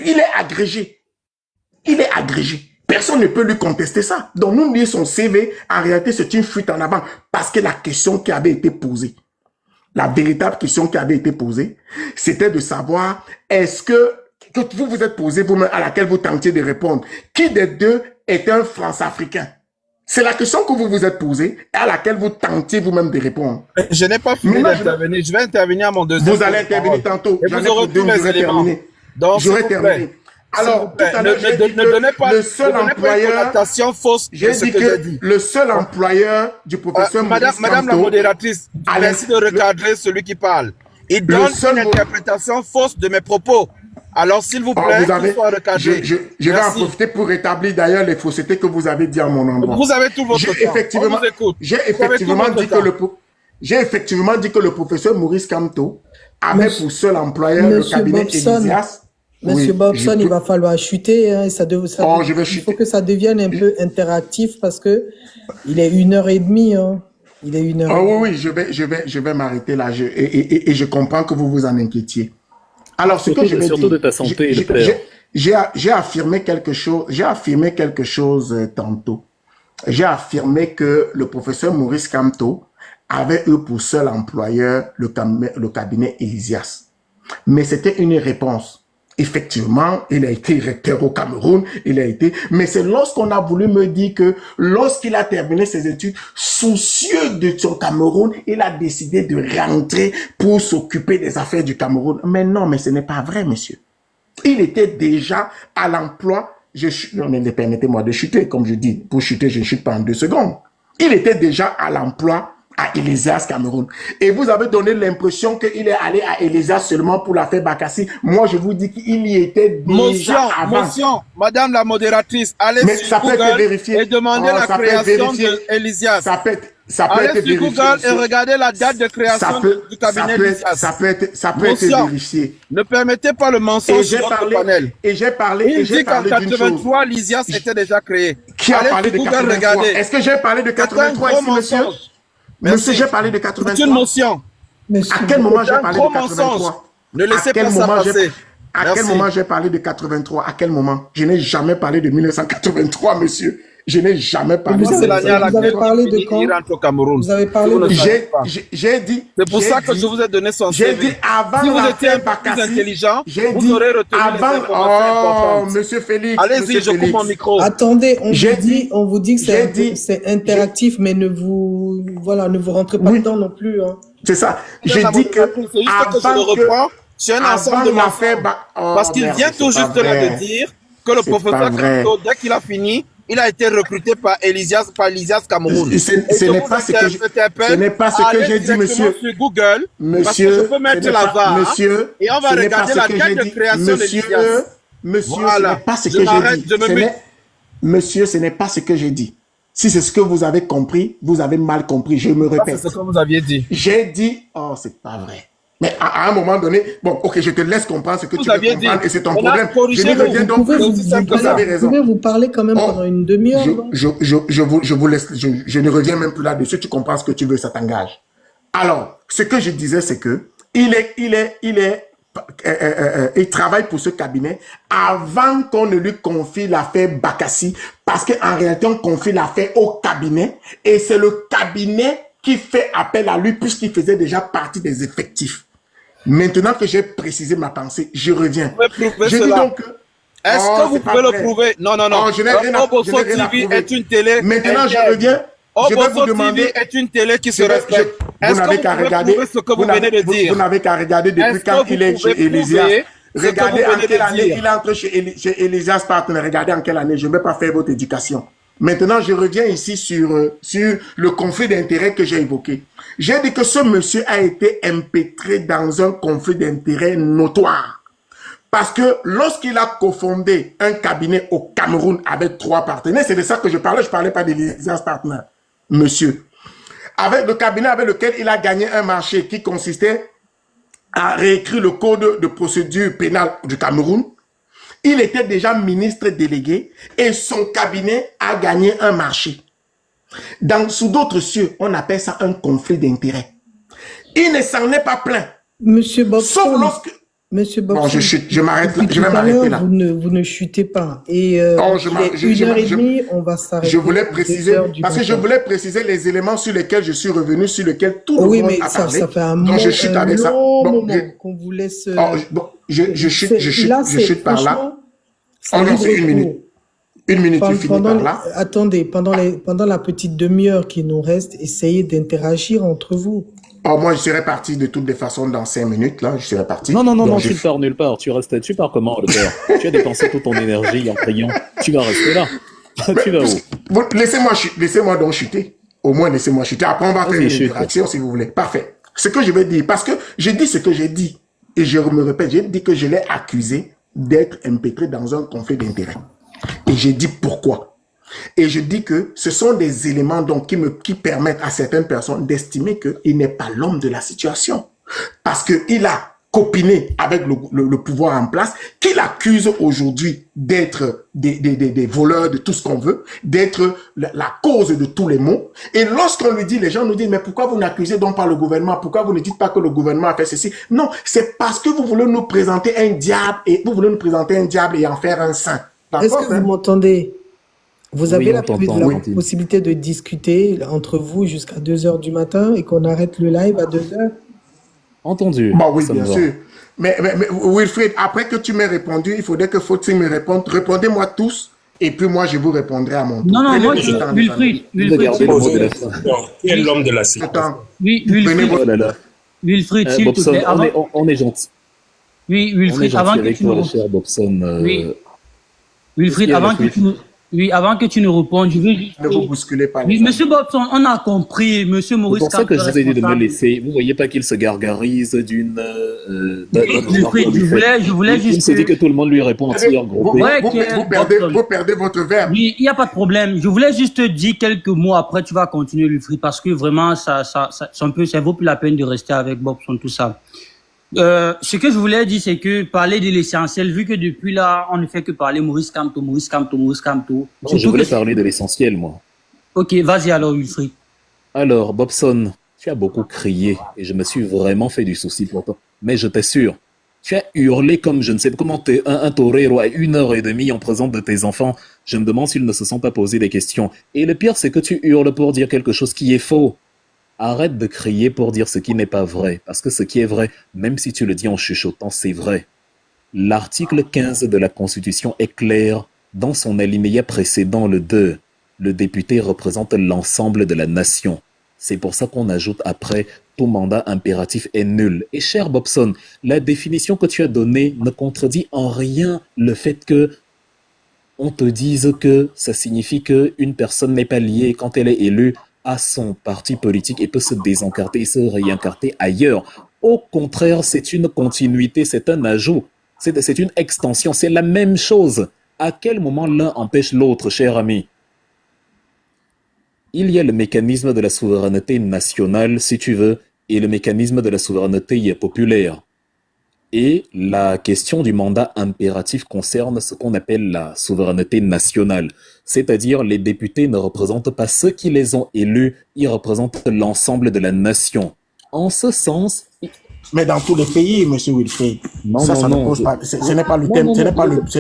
Il est agrégé. Il est agrégé. Personne ne peut lui contester ça. Donc, nous lire son CV, en réalité, c'est une fuite en avant. Parce que la question qui avait été posée, la véritable question qui avait été posée, c'était de savoir, est-ce que vous vous êtes posé vous-même, à laquelle vous tentiez de répondre, qui des deux est un France-Africain? C'est la question que vous vous êtes posée et à laquelle vous tentiez vous-même de répondre. Je n'ai pas fini Maintenant, d'intervenir. Je vais intervenir à mon deuxième. vous allez intervenir tantôt. Et J'en vous ai aurez pour deux, tous les j'aurai éléments. terminé. Donc, s'il J'aurai vous plaît. terminé. Alors, tout à l'heure, j'ai dit ne donnez pas, que le seul ne donnez pas une employeur, connotation fausse de j'ai ce dit que j'ai que dit. le seul employeur du professeur Madame la Camteau, modératrice, merci de recadrer celui qui parle. Il donne seul une mot- interprétation fausse de mes propos. Alors, s'il vous plaît, qu'il soit recadré. je vais en Merci. profiter pour rétablir d'ailleurs les faussetés que vous avez dit à mon endroit. Vous avez tout votre J'ai temps. On effectivement, vous écoute. j'ai Vous avez tout effectivement votre dit que temps. j'ai effectivement dit que le professeur Maurice Camteau avait Monsieur- pour seul employeur le Monsieur cabinet Bobson, Elysias. Monsieur Oui, Bobson, je il peux- va falloir chuter. Hein, Oh, je vais il faut chuter. que ça devienne un peu interactif parce que il est 1h30. Hein. Il est 1h30. Ah oui, je vais m'arrêter là. Et je comprends que vous vous en inquiétiez. Alors, ce que je vais Surtout dire, de ta santé, le père. j'ai affirmé quelque chose tantôt. J'ai affirmé que le professeur Maurice Camteau avait eu pour seul employeur le cabinet Elysias. Mais c'était une réponse. Effectivement, il a été recteur au Cameroun, mais c'est lorsqu'on a voulu me dire que lorsqu'il a terminé ses études, soucieux de son Cameroun, il a décidé de rentrer pour s'occuper des affaires du Cameroun. Mais non, mais ce n'est pas vrai, monsieur. Il était déjà à l'emploi. Permettez-moi de chuter, comme je dis. Pour chuter, je ne chute pas en 2 secondes. Il était déjà à l'emploi à Elysias Cameroun. Et vous avez donné l'impression qu'il est allé à Elysias seulement pour l'affaire Bakassi. Moi, je vous dis qu'il y était déjà avant. Motion, madame la modératrice, allez Mais sur ça peut être Google vérifié. et demandez Oh, la ça peut être création vérifié. de Elysias. Ça peut être Allez vérifié. sur Google et monsieur. regardez la date de création du cabinet Elysias. Ça peut être Motion. vérifié. Ne permettez pas le Et mensonge j'ai sur votre parlé, panel. et j'ai parlé, Il dit qu'en d'une chose. 83, Lysias était déjà créé. Qui a Allez parlé sur de Google, 83? regardez. Est-ce que j'ai parlé de C'est un 83 gros ici, monsieur? mensonge. Monsieur, Merci. j'ai parlé de C'est une 83. motion. Monsieur À quel moment j'ai C'est un parlé gros de mensonge. 83? Ne laissez À quel pas ça moment passer. À quel Merci. moment j'ai parlé de 83? À quel moment? Je n'ai jamais parlé de 1983, monsieur. Je n'ai jamais parlé Vous de C'est avez- l'année à vous avez laquelle parlé il de finit, quand? il rentre au Cameroun. Vous avez parlé Vous ne de- savez pas. J'ai dit. C'est pour j'ai ça que dit- je vous ai donné son J'ai CV. dit avant Si vous étiez un l'affaire peu plus Bakassi, intelligent, j'ai vous dit aurez retenu les avant. informations Oh, importantes. monsieur Félix. Allez-y, monsieur je coupe Félix. mon micro. Attendez, J'ai dit- on vous dit que j'ai dit- c'est interactif, mais ne vous rentrez pas Oui. dedans non plus. Hein. C'est ça. J'ai Madame dit la que modératrice, c'est juste que je le avant que reprends. C'est un ensemble de avant l'affaire mensonges. Oh, Parce qu'il merde, vient c'est tout pas juste là vrai. de dire que le C'est pas professeur vrai. Kanto, dès qu'il a fini, il a été recruté par Elysias Cameroun. Ce Et je n'est vous pas ce que interpelle ce n'est pas ce à que aller j'ai dit, directement monsieur. sur Google, parce que je Monsieur, peux mettre ce n'est la pas- VAR, monsieur, et on va ce n'est regarder pas la ce que date j'ai de dit. création de Monsieur, Lysias. monsieur, Voilà. ce n'est pas ce Je que m'arrête, j'ai dit. je me Ce mets- n'est- Monsieur, ce n'est pas ce que j'ai dit. Si c'est ce que vous avez compris, vous avez mal compris. Je me Ça, répète. c'est ce que vous aviez dit. J'ai dit, oh, c'est pas vrai. Mais à un moment donné, bon, ok, je te laisse comprendre ce que Vous tu veux aviez comprendre dit. et c'est ton On a problème. corrigé Je n'y vos- reviens Vous donc pouvez plus. aussi simple que Vous ça. avez raison. Vous pouvez vous parler quand même Oh, pendant une demi-heure. non je vous laisse, je ne reviens même plus là-dessus, tu comprends ce que tu veux, ça t'engage. Alors, ce que je disais, c'est que il travaille pour ce cabinet avant qu'on ne lui confie l'affaire Bakassi, parce qu'en réalité, on confie l'affaire au cabinet, et c'est le cabinet qui fait appel à lui, puisqu'il faisait déjà partie des effectifs. Maintenant que j'ai précisé ma pensée, je reviens. Vous pouvez prouver J'ai dit cela. donc que Est-ce Oh, que vous c'est pas pouvez le vrai. prouver? Non, non, non. Oh, je n'ai rien à- Oboso je n'ai rien à TV prouver. est une télé. Maintenant, je interne. reviens. Je vais vous Oboso demander. TV est une télé qui se Je vais- respecte. vous Est-ce que n'avez vous qu'à pouvez regarder. prouver ce que vous venez de dire? Vous n'avez qu'à regarder Est-ce depuis que quand vous il est pouvez chez Elysias. prouver ce que Regardez vous en venez quelle de année dire? il entre chez Elysias Partner. Regardez en quelle année. Je ne vais pas faire votre éducation. Maintenant, je reviens ici sur le conflit d'intérêts que j'ai évoqué. J'ai dit que ce monsieur a été empêtré dans un conflit d'intérêts notoire. Parce que lorsqu'il a cofondé un cabinet au Cameroun avec 3 partenaires, c'est de ça que je parlais pas d'Elysias Partner, monsieur. Avec le cabinet avec lequel il a gagné un marché qui consistait à réécrire le code de procédure pénale du Cameroun, il était déjà ministre délégué et son cabinet a gagné un marché. Sous d'autres cieux, on appelle ça un conflit d'intérêts. Il ne s'en est pas plaint. Monsieur Sauf Bobson, lorsque... Monsieur Bobson, Bon, je chute, je m'arrête là, depuis je vais tout à m'arrêter l'heure, là. vous ne chutez pas. Et Oh, il est 1h30, on va s'arrêter. Je voulais à 2 préciser, heures du parce que je matin. voulais préciser les éléments sur lesquels je suis revenu, sur lesquels tout le Oui, monde mais a ça parlé. fait un, Donc je chute avec ça. long Bon, moment qu'on vous laisse... je chute, là, je chute par là. franchement, c'est Oh non, libre c'est 1 minute. cours. Une minute, tu finis par là. Attendez, pendant la petite demi-heure qui nous reste, essayez d'interagir entre vous. Oh, moi, je serais parti de toutes les façons dans 5 minutes, là. Je serais parti. Non, Donc, tu ne pars nulle part. Tu restes, tu pars comment, le père? Tu as dépensé toute ton énergie en priant. Tu vas rester là. Tu vas où? Laissez-moi donc chuter. Au moins, laissez-moi chuter. Après, on va faire une interaction, si vous voulez. Parfait. Ce que je vais dire, parce que j'ai dit ce que j'ai dit, et je me répète, j'ai dit que je l'ai accusé d'être impétré dans un conflit d'intérêts. Et j'ai dit pourquoi. Et je dis que ce sont des éléments donc qui permettent à certaines personnes d'estimer qu'il n'est pas l'homme de la situation. Parce qu'il a copiné avec le pouvoir en place, qu'il accuse aujourd'hui d'être des voleurs de tout ce qu'on veut, d'être la cause de tous les maux. Et lorsqu'on lui dit, les gens nous disent, mais pourquoi vous n'accusez donc pas le gouvernement? Pourquoi vous ne dites pas que le gouvernement a fait ceci? Non, c'est parce que vous voulez nous présenter un diable et en faire un saint. Est-ce que vous m'entendez? Vous avez la oui. possibilité de discuter entre vous jusqu'à 2h du matin et qu'on arrête le live à 2h? Entendu. Bah oui, bien sûr. Mais Wilfried, après que tu m'aies répondu, il faudrait que Fautine me réponde. Répondez-moi tous, et puis moi, je vous répondrai à mon tour. Non, moi, Wilfried. Qui est l'homme de la situation? Oui, Wilfried, s'il te plaît. On est gentil. Oui, Wilfried, avant que tu nous... cher Bobson. Wilfried, avant que tu ne répondes, je veux juste... Ne vous bousculez pas. Oui, Monsieur Bobson, on a compris. Monsieur Maurice... C'est pour ça que je vous ai dit de me laisser. Vous voyez pas qu'il se gargarise d'une... je voulais juste... Il s'est dit que tout le monde lui répond entier en gros. Vous perdez votre verbe. Oui, il n'y a pas de problème. Je voulais juste te dire quelques mots. Après, tu vas continuer, Wilfried, parce que vraiment, ça vaut plus la peine de rester avec Bobson, tout ça. Ce que je voulais dire, c'est que parler de l'essentiel, vu que depuis là, on ne fait que parler Maurice Kamto. Non, je voulais parler de l'essentiel, moi. Ok, vas-y alors, Wilfried. Alors, Bobson, tu as beaucoup crié et je me suis vraiment fait du souci pour toi. Mais je t'assure, tu as hurlé comme je ne sais pas comment t'es un torero à 1h30 en présence de tes enfants. Je me demande s'ils ne se sont pas posé des questions. Et le pire, c'est que tu hurles pour dire quelque chose qui est faux. Arrête de crier pour dire ce qui n'est pas vrai, parce que ce qui est vrai, même si tu le dis en chuchotant, c'est vrai. L'article 15 de la Constitution est clair dans son alinéa précédent, le 2. Le député représente l'ensemble de la nation. C'est pour ça qu'on ajoute après, tout mandat impératif est nul. Et cher Bobson, la définition que tu as donnée ne contredit en rien le fait que on te dise que ça signifie qu'une personne n'est pas liée quand elle est élue à son parti politique et peut se désencarter et se réincarter ailleurs. Au contraire, c'est une continuité, c'est un ajout, c'est une extension, c'est la même chose. À quel moment l'un empêche l'autre, cher ami? Il y a le mécanisme de la souveraineté nationale, si tu veux, et le mécanisme de la souveraineté populaire. Et la question du mandat impératif concerne ce qu'on appelle la souveraineté nationale. C'est-à-dire, les députés ne représentent pas ceux qui les ont élus, ils représentent l'ensemble de la nation. En ce sens... Mais dans tous les pays, monsieur Wilfried, ce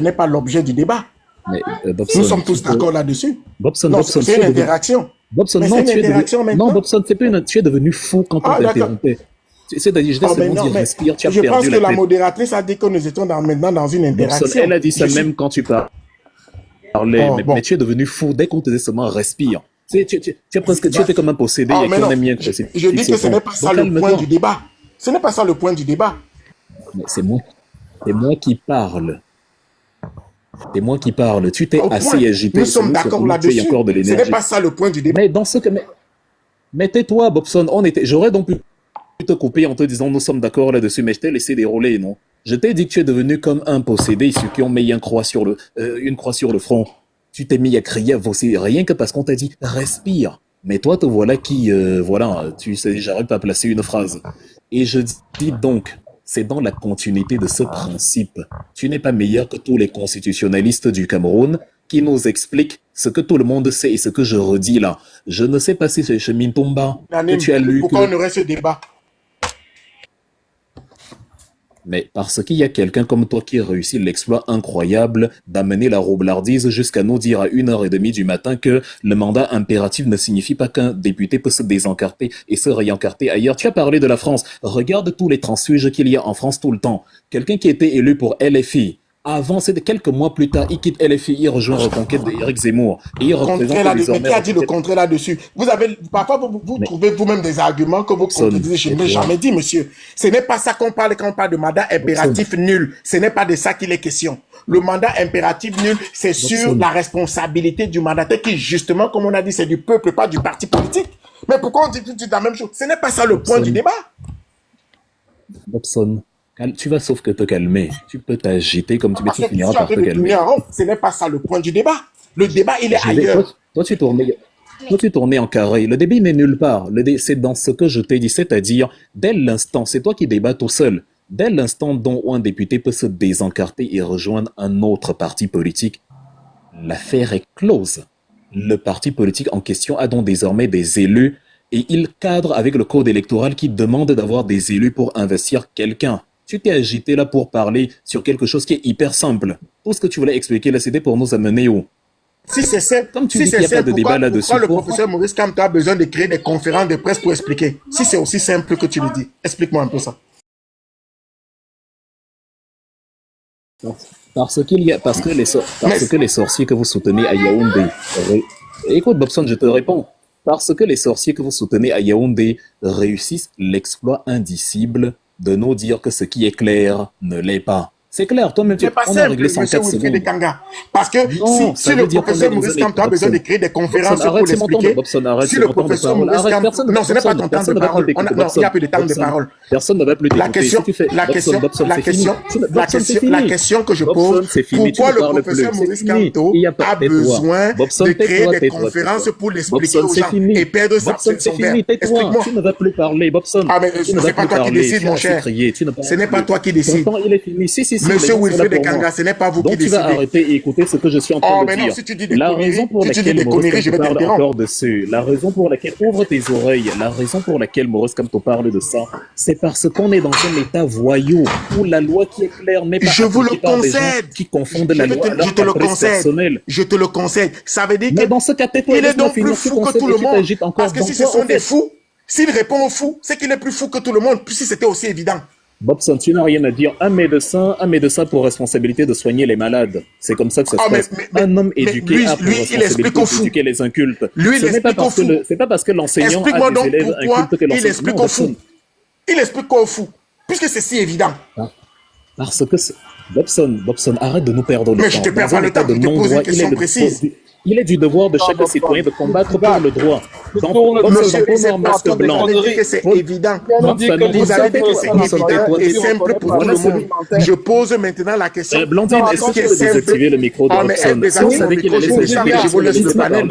n'est pas l'objet du débat. Mais, Bobson, nous sommes tous d'accord là-dessus. Bobson, c'est une interaction. Bobson, non, Bobson, tu es devenu fou quand on t'interrompait. C'est-à-dire, respire, tu as perdu la tête. Je pense que la modératrice a dit que nous étions maintenant dans une interaction. Bobson, elle a dit ça même quand tu parlais. Mais tu es devenu fou dès qu'on te disait seulement respire. Tu étais comme un possédé. Je dis que ce n'est pas ça le point du débat. Ce n'est pas ça le point du débat. Mais c'est moi qui parle. C'est moi qui parle. Tu t'es assez agité. Nous sommes d'accord là-dessus. Ce n'est pas ça le point du débat. Mais tais-toi, Bobson. J'aurais donc pu te couper en te disant nous sommes d'accord là-dessus, mais je t'ai laissé dérouler, non? Je t'ai dit que tu es devenu comme un possédé, ceux qui ont mis une croix sur le front. Tu t'es mis à crier, à vosser, rien que parce qu'on t'a dit respire. Mais toi, te voilà qui, tu sais, j'arrive pas à placer une phrase. Et je dis donc, c'est dans la continuité de ce principe. Tu n'es pas meilleur que tous les constitutionnalistes du Cameroun qui nous expliquent ce que tout le monde sait et ce que je redis là. Je ne sais pas si c'est chez Mintomba que tu as lu. Pourquoi on aurait ce débat? Mais parce qu'il y a quelqu'un comme toi qui réussit l'exploit incroyable d'amener la roublardise jusqu'à nous dire à 1h30 du matin que le mandat impératif ne signifie pas qu'un député peut se désencarter et se réencarter ailleurs. Tu as parlé de la France. Regarde tous les transfuges qu'il y a en France tout le temps. Quelqu'un qui était élu pour LFI, Avant, c'est quelques mois plus tard, il quitte LFI, il rejoint Reconquête d'Éric Zemmour. Et il représente Mais désormais qui a dit le contraire là-dessus? Parfois, vous trouvez vous-même des arguments que vous contredisez. Je n'ai jamais dit, monsieur. Ce n'est pas ça qu'on parle quand on parle de mandat impératif nul. Ce n'est pas de ça qu'il est question. Le mandat impératif nul, c'est sur la responsabilité du mandataire qui, justement, comme on a dit, c'est du peuple, pas du parti politique. Mais pourquoi on dit tout la même chose? Ce n'est pas ça le point du débat. Bobson, tu vas sauf que te calmer. Tu peux t'agiter comme tu veux, tu finiras par te calmer. Ce n'est pas ça le point du débat. Le débat, il est ailleurs. Toi, tu tournais en carré. Le débat n'est nulle part. C'est dans ce que je t'ai dit, c'est-à-dire, dès l'instant, c'est toi qui débats tout seul. Dès l'instant dont un député peut se désencarter et rejoindre un autre parti politique, l'affaire est close. Le parti politique en question a donc désormais des élus et il cadre avec le code électoral qui demande d'avoir des élus pour investir quelqu'un. Tu t'es agité là pour parler sur quelque chose qui est hyper simple. Tout ce que tu voulais expliquer là, c'était pour nous amener où? Si c'est simple, comme tu dis qu'il n'y a pas de débat là-dessus. Pourquoi le professeur Maurice Kamto a besoin de créer des conférences de presse pour expliquer? Si c'est aussi simple que tu le dis, explique-moi un peu ça. Parce que les sorciers que vous soutenez à Yaoundé... Écoute Bobson, je te réponds. Parce que les sorciers que vous soutenez à Yaoundé réussissent l'exploit indicible de nous dire que ce qui est clair ne l'est pas. C'est clair, toi-même, on a réglé 104 secondes. Parce que si le professeur Maurice Kamto a besoin de créer des conférences pour l'expliquer, si le professeur Maurice Kamto... Non, ce n'est pas ton temps de parole. Non, il n'y a plus de temps de parole. Personne ne va plus t'écouter. La question que je pose, pourquoi le professeur Maurice Kamto a besoin de créer des conférences pour l'expliquer aux gens et perdre son verre? Explique-moi. Tu ne vas plus parler, Bobson. Ah, mais ce n'est pas toi qui décides, mon cher. Ce n'est pas toi qui décides. Il est fini. Si, Monsieur Wilfried Ekanga, ce n'est pas vous qui décidez. Donc tu vas arrêter et écouter ce que je suis en train de dire. Non, si tu dis des conneries, je vais t'interrompre. La raison pour laquelle, ouvre tes oreilles, la raison pour laquelle Maurice Kamto parle de ça, c'est parce qu'on est dans un état voyou où la loi qui est claire n'est pas appliquée par des gens qui confondent la loi à leur caprice personnel. Je te le concède. Ça veut dire que dans ce cas, il est donc plus fou que tout le monde. Parce que si ce sont des fous, s'il répond aux fous, c'est qu'il est plus fou que tout le monde. Puis si c'était aussi évident. Bobson, tu n'as rien à dire. Un médecin pour responsabilité de soigner les malades. C'est comme ça que ça se passe. Un homme éduqué a pour responsabilité d'éduquer les incultes. C'est pas parce que l'enseignant a des élèves incultes que l'enseignant... Il explique au fou. Il explique quoi au fou? Puisque c'est si évident. Parce que... Bobson, arrête de nous perdre le temps. Mais je te perds pas le temps, je te pose une question précise. Il est du devoir de chaque citoyen de combattre pour le droit. Monsieur, c'est évident. Vous avez dit que c'est évident et simple pour tout le monde. Je pose maintenant la question. Blandine, est-ce que tu peux désactiver le micro de Bobson? Si on savait qu'il allait s'agiter, je vous laisse le panel.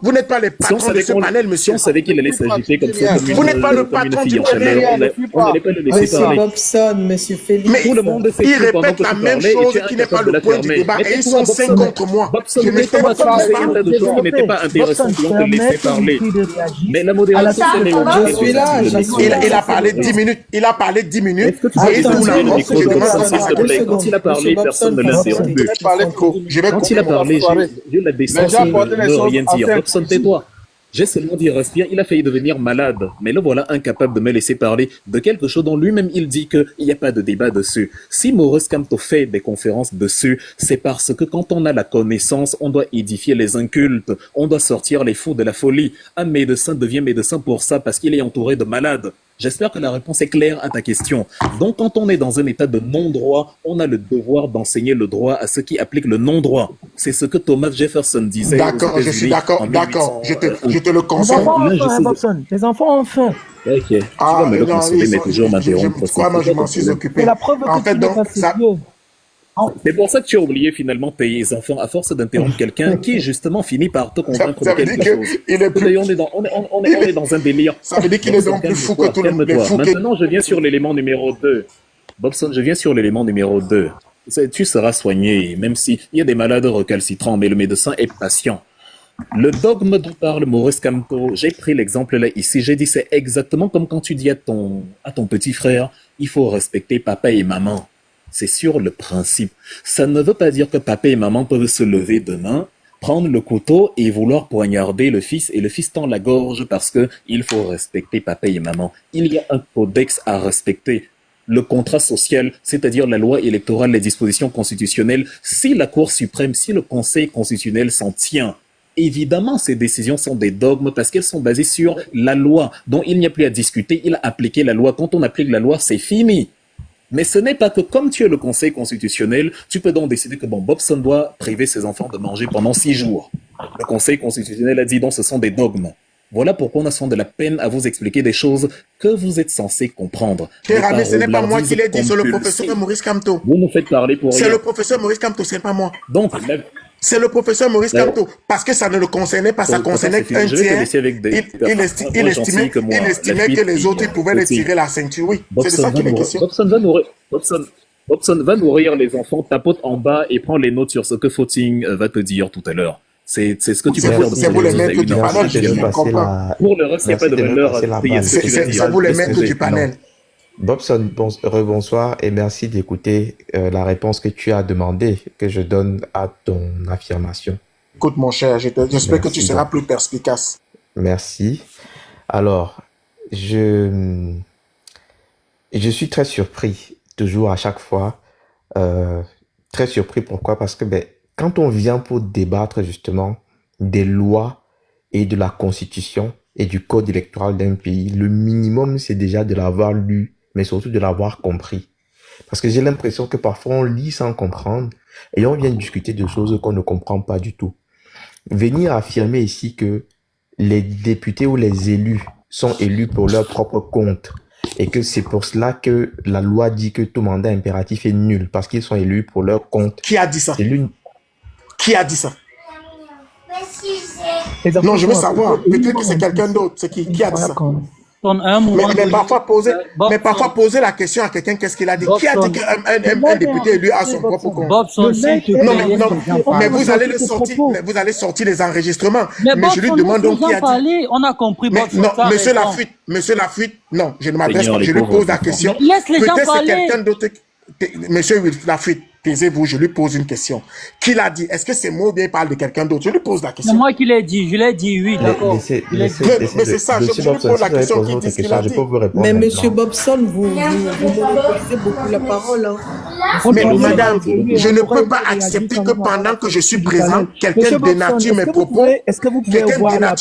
Vous n'êtes pas le patron de ce panel, monsieur. Si on savait qu'il allait s'agiter comme ça, vous n'êtes pas le patron du panel. On n'allait pas le laisser parler. Bobson, monsieur Félix. Mais il répète la même chose qui n'est pas le point du débat. Et ils sont 5 contre moi. Je n'étais pas qui n'était pas intéressant pour te laisser parler. Mais la modération, c'est je suis là. Il a parlé 10 minutes. Il a parlé 10 minutes. Est-ce que tu peux utiliser le micro de Bobson, s'il te plaît? Quand il a parlé, personne ne l'a interrompu. Quand il a parlé, j'ai la décence de ne rien dire. Bobson, tais-toi. J'ai seulement dit respire, il a failli devenir malade. Mais le voilà incapable de me laisser parler de quelque chose dont lui-même il dit qu'il n'y a pas de débat dessus. Si Maurice Kamto fait des conférences dessus, c'est parce que quand on a la connaissance, on doit édifier les incultes, on doit sortir les fous de la folie. Un médecin devient médecin pour ça parce qu'il est entouré de malades. J'espère que la réponse est claire à ta question. Donc, quand on est dans un état de non-droit, on a le devoir d'enseigner le droit à ceux qui appliquent le non-droit. C'est ce que Thomas Jefferson disait. D'accord, je suis d'accord, je te le conseille. Les enfants ont faim. Ok, tu vas me le consoler, mais toujours m'interrompre. Moi, je m'en suis occupé. C'est la preuve que tu n'es pas sérieux. C'est pour ça que tu as oublié finalement tes enfants à force d'interrompre quelqu'un qui justement finit par te convaincre de quelque chose. On est dans un délire. Ça veut dire qu'il est donc plus fou que tout le monde. Maintenant, je viens sur l'élément numéro 2. Bobson, je viens sur l'élément numéro 2. Tu seras soigné, même s'il y a des malades recalcitrants, mais le médecin est patient. Le dogme dont parle Maurice Kamto, j'ai pris l'exemple là ici, j'ai dit c'est exactement comme quand tu dis à ton petit frère, il faut respecter papa et maman. C'est sur le principe. Ça ne veut pas dire que papa et maman peuvent se lever demain, prendre le couteau et vouloir poignarder le fils et le fils tend la gorge parce que il faut respecter papa et maman. Il y a un codex à respecter. le contrat social, c'est-à-dire la loi électorale, les dispositions constitutionnelles. Si la Cour suprême, si le Conseil constitutionnel s'en tient, évidemment, ces décisions sont des dogmes parce qu'elles sont basées sur la loi, dont il n'y a plus à discuter. Il a appliqué la loi. Quand on applique la loi, c'est fini. Mais ce n'est pas que comme tu es le Conseil constitutionnel, tu peux donc décider que Bobson doit priver ses enfants de manger pendant 6 jours. Le Conseil constitutionnel a dit donc ce sont des dogmes. Voilà pourquoi on a souvent de la peine à vous expliquer des choses que vous êtes censés comprendre. Mais ce n'est pas moi qui l'ai dit, c'est le professeur Maurice Kamto. Vous nous faites parler pour rien. C'est le professeur Maurice Kamto, c'est pas moi. Donc, c'est le professeur Maurice Kamto, parce que ça ne le concernait pas, ça concernait qu'un tiers. Il estimait que les autres pouvaient les tirer la ceinture. Oui, c'est de ça qu'il est question. Bobson va nourrir les enfants, tapote en bas et prend les notes sur ce que Footing va te dire tout à l'heure. C'est ce que tu peux faire. C'est vous les maîtres du panel, je comprends. Pour le reste, il n'y a pas de valeur à payer. C'est vous les maîtres du panel. Bobson, rebonsoir et merci d'écouter la réponse que tu as demandé que je donne à ton affirmation. Écoute mon cher, j'espère que tu seras plus perspicace. Merci. Alors, je suis très surpris, toujours à chaque fois. Très surpris, pourquoi? Parce que quand on vient pour débattre justement des lois et de la constitution et du code électoral d'un pays, le minimum c'est déjà de l'avoir lu, mais surtout de l'avoir compris. Parce que j'ai l'impression que parfois on lit sans comprendre et on vient discuter de choses qu'on ne comprend pas du tout. Venir affirmer ici que les députés ou les élus sont élus pour leur propre compte et que c'est pour cela que la loi dit que tout mandat impératif est nul parce qu'ils sont élus pour leur compte. Qui a dit ça? Qui a dit ça? Non, non, je veux savoir. Peut-être que c'est quelqu'un d'autre. C'est qui a dit ça? Mais parfois poser la question à quelqu'un, qu'est-ce qu'il a dit? Qui a dit qu'un député élu a son propre compte? Non, mais vous allez le sortir, vous allez sortir les enregistrements. Mais je lui demande donc qui a dit. On a compris. Non, monsieur Laffuite, non, je ne m'adresse pas, je lui pose la question. Peut-être c'est quelqu'un d'autre. Monsieur Laffuite, taisez-vous, je lui pose une question. Qui l'a dit? Est-ce que c'est moi ou bien il parle de quelqu'un d'autre? Je lui pose la question. C'est moi qui l'ai dit, je l'ai dit, oui, d'accord. Mais c'est ça, je lui pose la question qui dit ce qu'il a dit. Mais monsieur Bobson, vous monopolisez beaucoup la parole. Hein. Mais madame, je ne peux pas accepter que pendant que je suis présent, quelqu'un dénature mes propos. Est-ce que vous pouvez avoir la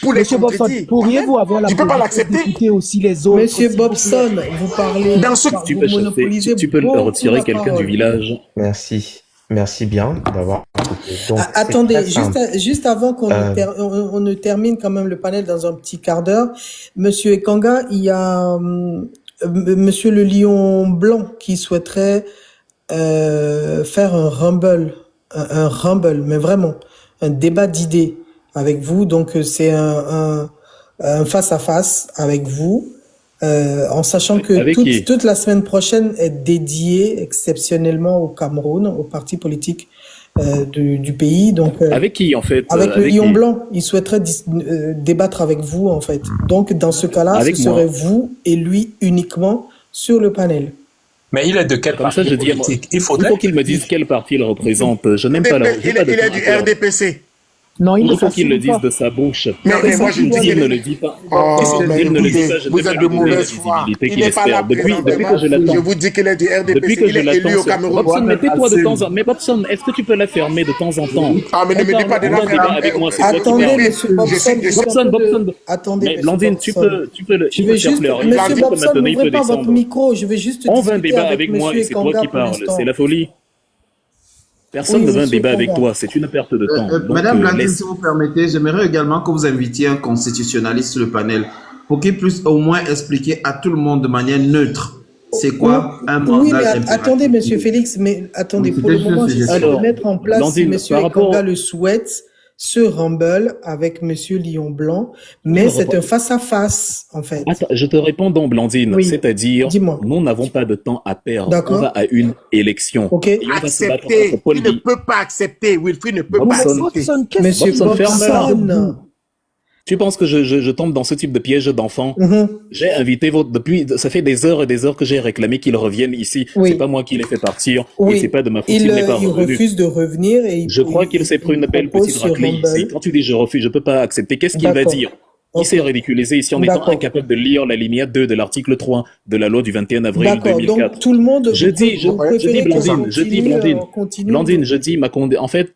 pour les contredire? Pourriez-vous avoir la politesse d'écouter aussi les autres? Monsieur Bobson, vous parlez. Dans ce tu peux le retirer quelqu'un du village. Merci bien d'avoir écouté. Donc, attendez, juste avant qu'on ne termine quand même le panel dans un petit quart d'heure, Monsieur Ekanga, il y a Monsieur le Lion Blanc qui souhaiterait faire un rumble, mais vraiment un débat d'idées avec vous. Donc c'est un face à face avec vous. En sachant que toute la semaine prochaine est dédiée exceptionnellement au Cameroun, au parti politique du pays. Donc, avec qui en fait? Avec le Lion Blanc. Il souhaiterait débattre avec vous en fait. Donc dans ce cas-là, ce serait vous et lui uniquement sur le panel. Mais il est de quel parti politique? Il faut qu'il me dise quel parti il représente. Je n'aime pas il est du RDPC. Non, il faut qu'il le dise de sa bouche. Mais moi, je dis qu'il ne le dit pas. Il ne le dit pas. Vous êtes de mauvaise foi. Il n'est pas là. Depuis que je l'attends. Je vous dis qu'il est du RDPC. Il est élu au Cameroun. Bobson, mets-toi de temps en temps. Mais Bobson, est-ce que tu peux la fermer de temps en temps? Ah, mais ne me dis pas de la fermer avec moi. Attendez, monsieur Bobson. Attendez, mais Blandine, tu peux le. Je vais juste. Monsieur Bobson, n'ouvrez pas votre micro. Je vais juste. On veut un débat avec moi et c'est toi qui parles. C'est la folie. Personne ne veut un débat avec toi, c'est une perte de temps. Madame Blandine, si vous permettez, j'aimerais également que vous invitiez un constitutionnaliste sur le panel pour qu'il puisse au moins expliquer à tout le monde de manière neutre c'est quoi un mandat impératif. Attendez, monsieur Félix, mais attendez, pour le moment, j'essaie de mettre en place, si monsieur Ekanga le souhaite, ce rumble avec monsieur Lion Blanc, mais c'est un face-à-face, en fait. Attends, je te réponds donc, Blandine, c'est-à-dire, nous n'avons pas de temps à perdre. On va à une élection. Ok. Accepter. Il ne peut pas accepter. Wilfried ne peut pas accepter. Monsieur Bobson. Tu penses que je tombe dans ce type de piège d'enfant? J'ai invité depuis, ça fait des heures et des heures que j'ai réclamé qu'il revienne ici. C'est pas moi qui l'ai fait partir. Et c'est pas de ma faute. Il refuse de revenir et je crois qu'il s'est pris une belle petite raclée ici. Quand tu dis je refuse, je peux pas accepter. Qu'est-ce qu'il va dire? Il s'est ridiculisé ici en étant incapable de lire la lignée 2 de l'article 3 de la loi du 21 avril 2004. Donc tout le monde... Je dis Blandine, en fait,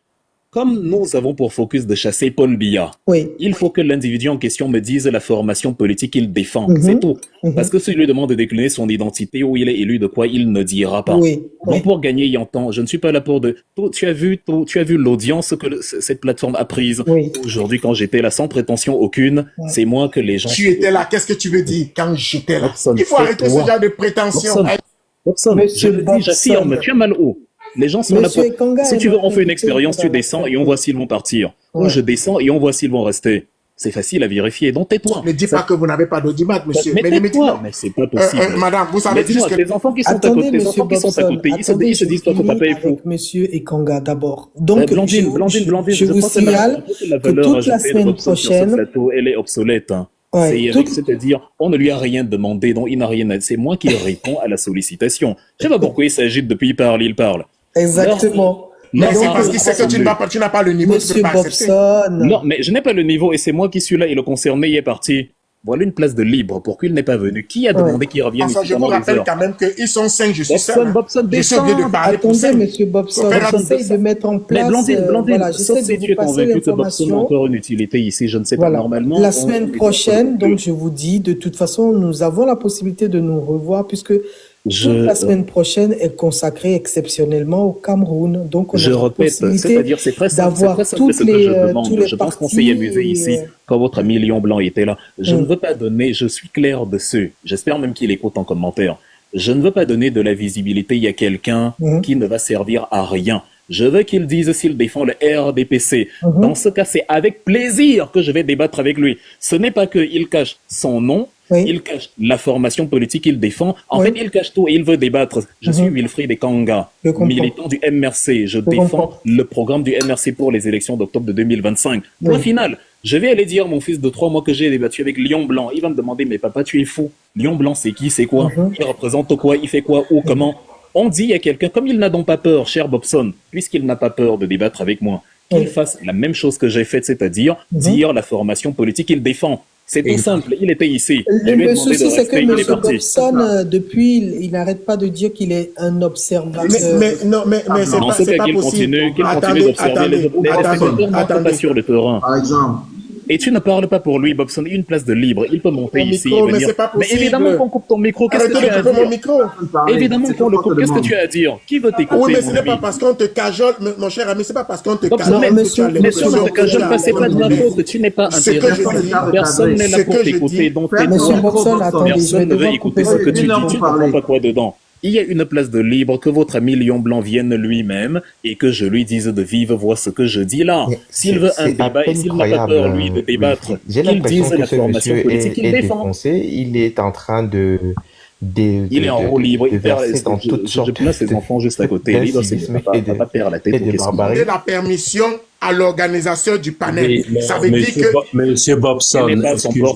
comme nous avons pour focus de chasser Paul Biya, il faut que l'individu en question me dise la formation politique qu'il défend. C'est tout. Parce que si je lui demande de décliner son identité, où il est élu, de quoi il ne dira pas. Donc pour gagner, il entend. Je ne suis pas là pour de... Tu as vu l'audience que cette plateforme a prise aujourd'hui quand j'étais là, sans prétention aucune. C'est moi que les gens... Tu étais là, qu'est-ce que tu veux dire quand j'étais là? Il faut arrêter ce genre de prétention. J'affirme, tu as mal haut. Les gens sont là pour... Si tu veux, on fait une expérience, tu descends et on voit s'ils vont partir. Ou je descends et on voit s'ils vont rester. C'est facile à vérifier, donc tais-toi. Ne dis pas que vous n'avez pas d'audimat, monsieur. Mais tais-toi, mais c'est pas possible. Madame, vous savez juste que... Les enfants qui sont à côté, ils se disent toi que papa est fou. Avec monsieur Ekanga d'abord. Donc, Blandine, je vous signale que toute la semaine prochaine... Elle est obsolète. C'est-à-dire, on ne lui a rien demandé, donc il n'a rien à... C'est moi qui réponds à la sollicitation. Je ne sais pas pourquoi il s'agit depuis il parle. Exactement. Non, c'est parce qu'il sait que tu n'as pas le niveau. Monsieur Bobson. Non, mais je n'ai pas le niveau et c'est moi qui suis là et le concerné y est parti. Voilà une place de libre pour qu'il n'est pas venu. Qui a demandé qu'il revienne ici? Je vous rappelle quand même qu'ils sont 5, je suis seul. Bobson, je suis obligé de parler pour ça. Attendez, monsieur Bobson, j'essaie de mettre en place... Mais Blandine, voilà, sauf si tu es convaincu que Bobson a encore une utilité ici, je ne sais pas, normalement... La semaine prochaine, donc je vous dis, de toute façon, nous avons la possibilité de nous revoir puisque... La semaine prochaine est consacrée exceptionnellement au Cameroun. Donc, on je répète, c'est-à-dire c'est très simple toutes que je demande. Je pense qu'on s'est amusé ici quand votre ami Lion Blanc était là. Je ne veux pas donner, je suis clair dessus. J'espère même qu'il écoute en commentaire. Je ne veux pas donner de la visibilité à quelqu'un qui ne va servir à rien. Je veux qu'il dise s'il défend le RDPC. Dans ce cas, c'est avec plaisir que je vais débattre avec lui. Ce n'est pas qu'il cache son nom, il cache la formation politique qu'il défend. En fait, il cache tout et il veut débattre. Je suis Wilfried Ekanga, militant du MRC. Je défends le programme du MRC pour les élections d'octobre de 2025. Point final. Je vais aller dire à mon fils de 3 mois que j'ai débattu avec Lion Blanc. Il va me demander, mais papa, tu es fou. Lion Blanc, c'est qui, c'est quoi? Il représente quoi? Il fait quoi? Où? Comment? On dit à quelqu'un, comme il n'a donc pas peur, cher Bobson, puisqu'il n'a pas peur de débattre avec moi, qu'il fasse la même chose que j'ai faite, c'est-à-dire dire la formation politique qu'il défend. C'est tout simple, il était ici. Le souci, c'est que M. Bobson, depuis, il n'arrête pas de dire qu'il est un observateur. Mais c'est pas possible. Qu'il continue d'observer les spectateurs sur le terrain. Par exemple. Et tu ne parles pas pour lui, Bobson, une place de libre. Il peut monter ici et venir. Mais évidemment qu'on coupe ton micro. Qu'est-ce que tu as à dire? Évidemment qu'on le coupe. Qu'est-ce que tu as à dire? Qui veut t'écouter? Oui, mais ce n'est pas parce qu'on te cajole, mon cher ami, c'est pas parce qu'on te cajole. Mais si on ne te cajole pas, c'est pas de ma faute. Tu n'es pas intéressé. Personne n'est là pour t'écouter. Donc personne ne veut écouter ce que tu dis. Tu ne comprends pas quoi dedans. Il y a une place de libre, que votre ami Lion Blanc vienne lui-même et que je lui dise de vive voix ce que je dis là. S'il veut un débat et s'il n'a pas peur, lui, de débattre, qu'il dise la formation politique qu'il défend. Il est en train de... il est en roue libre, il verse dans toutes sortes je place ses enfants juste à côté. Libre, c'est que papa perd la tête. Donner la permission à l'organisation du panel. Ça veut dire que... Monsieur Bobson, excuse-moi.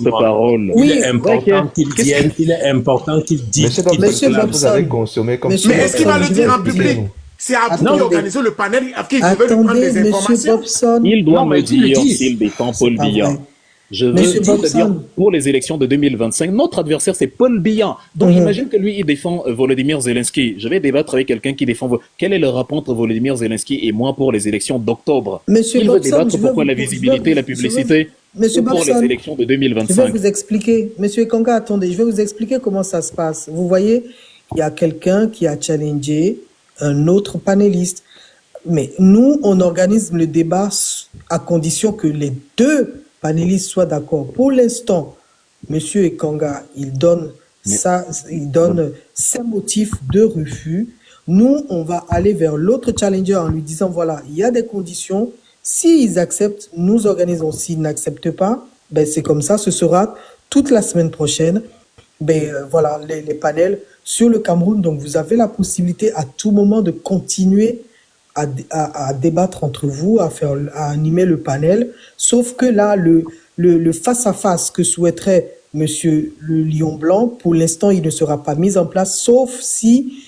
Il est important qu'il vienne, il est important qu'il dise. Monsieur Bobson, vous avez consommé comme ça. Mais est-ce qu'il va le dire en public? C'est à vous d'organiser le panel, qu'il veut lui prendre des informations. Il doit me dire s'il défend Paul Biya. Je veux dire, pour les élections de 2025, notre adversaire, c'est Paul Biya. Donc, imagine que lui, il défend Volodymyr Zelensky. Je vais débattre avec quelqu'un qui défend... Quel est le rapport entre Volodymyr Zelensky et moi pour les élections d'octobre? Il veut débattre pourquoi la visibilité, la publicité pour les élections de 2025. Je vais vous expliquer. Monsieur Ekanga, attendez, je vais vous expliquer comment ça se passe. Vous voyez, il y a quelqu'un qui a challengé un autre panéliste. Mais nous, on organise le débat à condition que les deux panélistes soient d'accord. Pour l'instant, Monsieur Ekanga, il donne ses motifs de refus. Nous, on va aller vers l'autre challenger en lui disant, voilà, il y a des conditions. S'ils acceptent, nous organisons. S'ils n'acceptent pas, ben c'est comme ça. Ce sera toute la semaine prochaine. Voilà, les panels sur le Cameroun. Donc, vous avez la possibilité à tout moment de continuer à débattre entre vous, à animer le panel, sauf que là, le face-à-face que souhaiterait Monsieur le Lion Blanc, pour l'instant, il ne sera pas mis en place, sauf si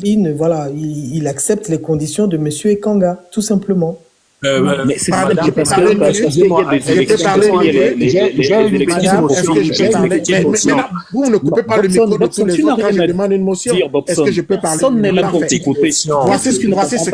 il accepte les conditions de Monsieur Ekanga, tout simplement. Mais c'est Pardon, ça, je peux parce parler que une minute? excusez-moi, il y a des Je peux élections, parler une minute? les élections Est-ce que je peux parler? Maintenant, vous ne coupez pas le micro de tous les autres quand je demande une motion. Est-ce que je peux parler? Personne n'est là pour t'écouter. Voici ce que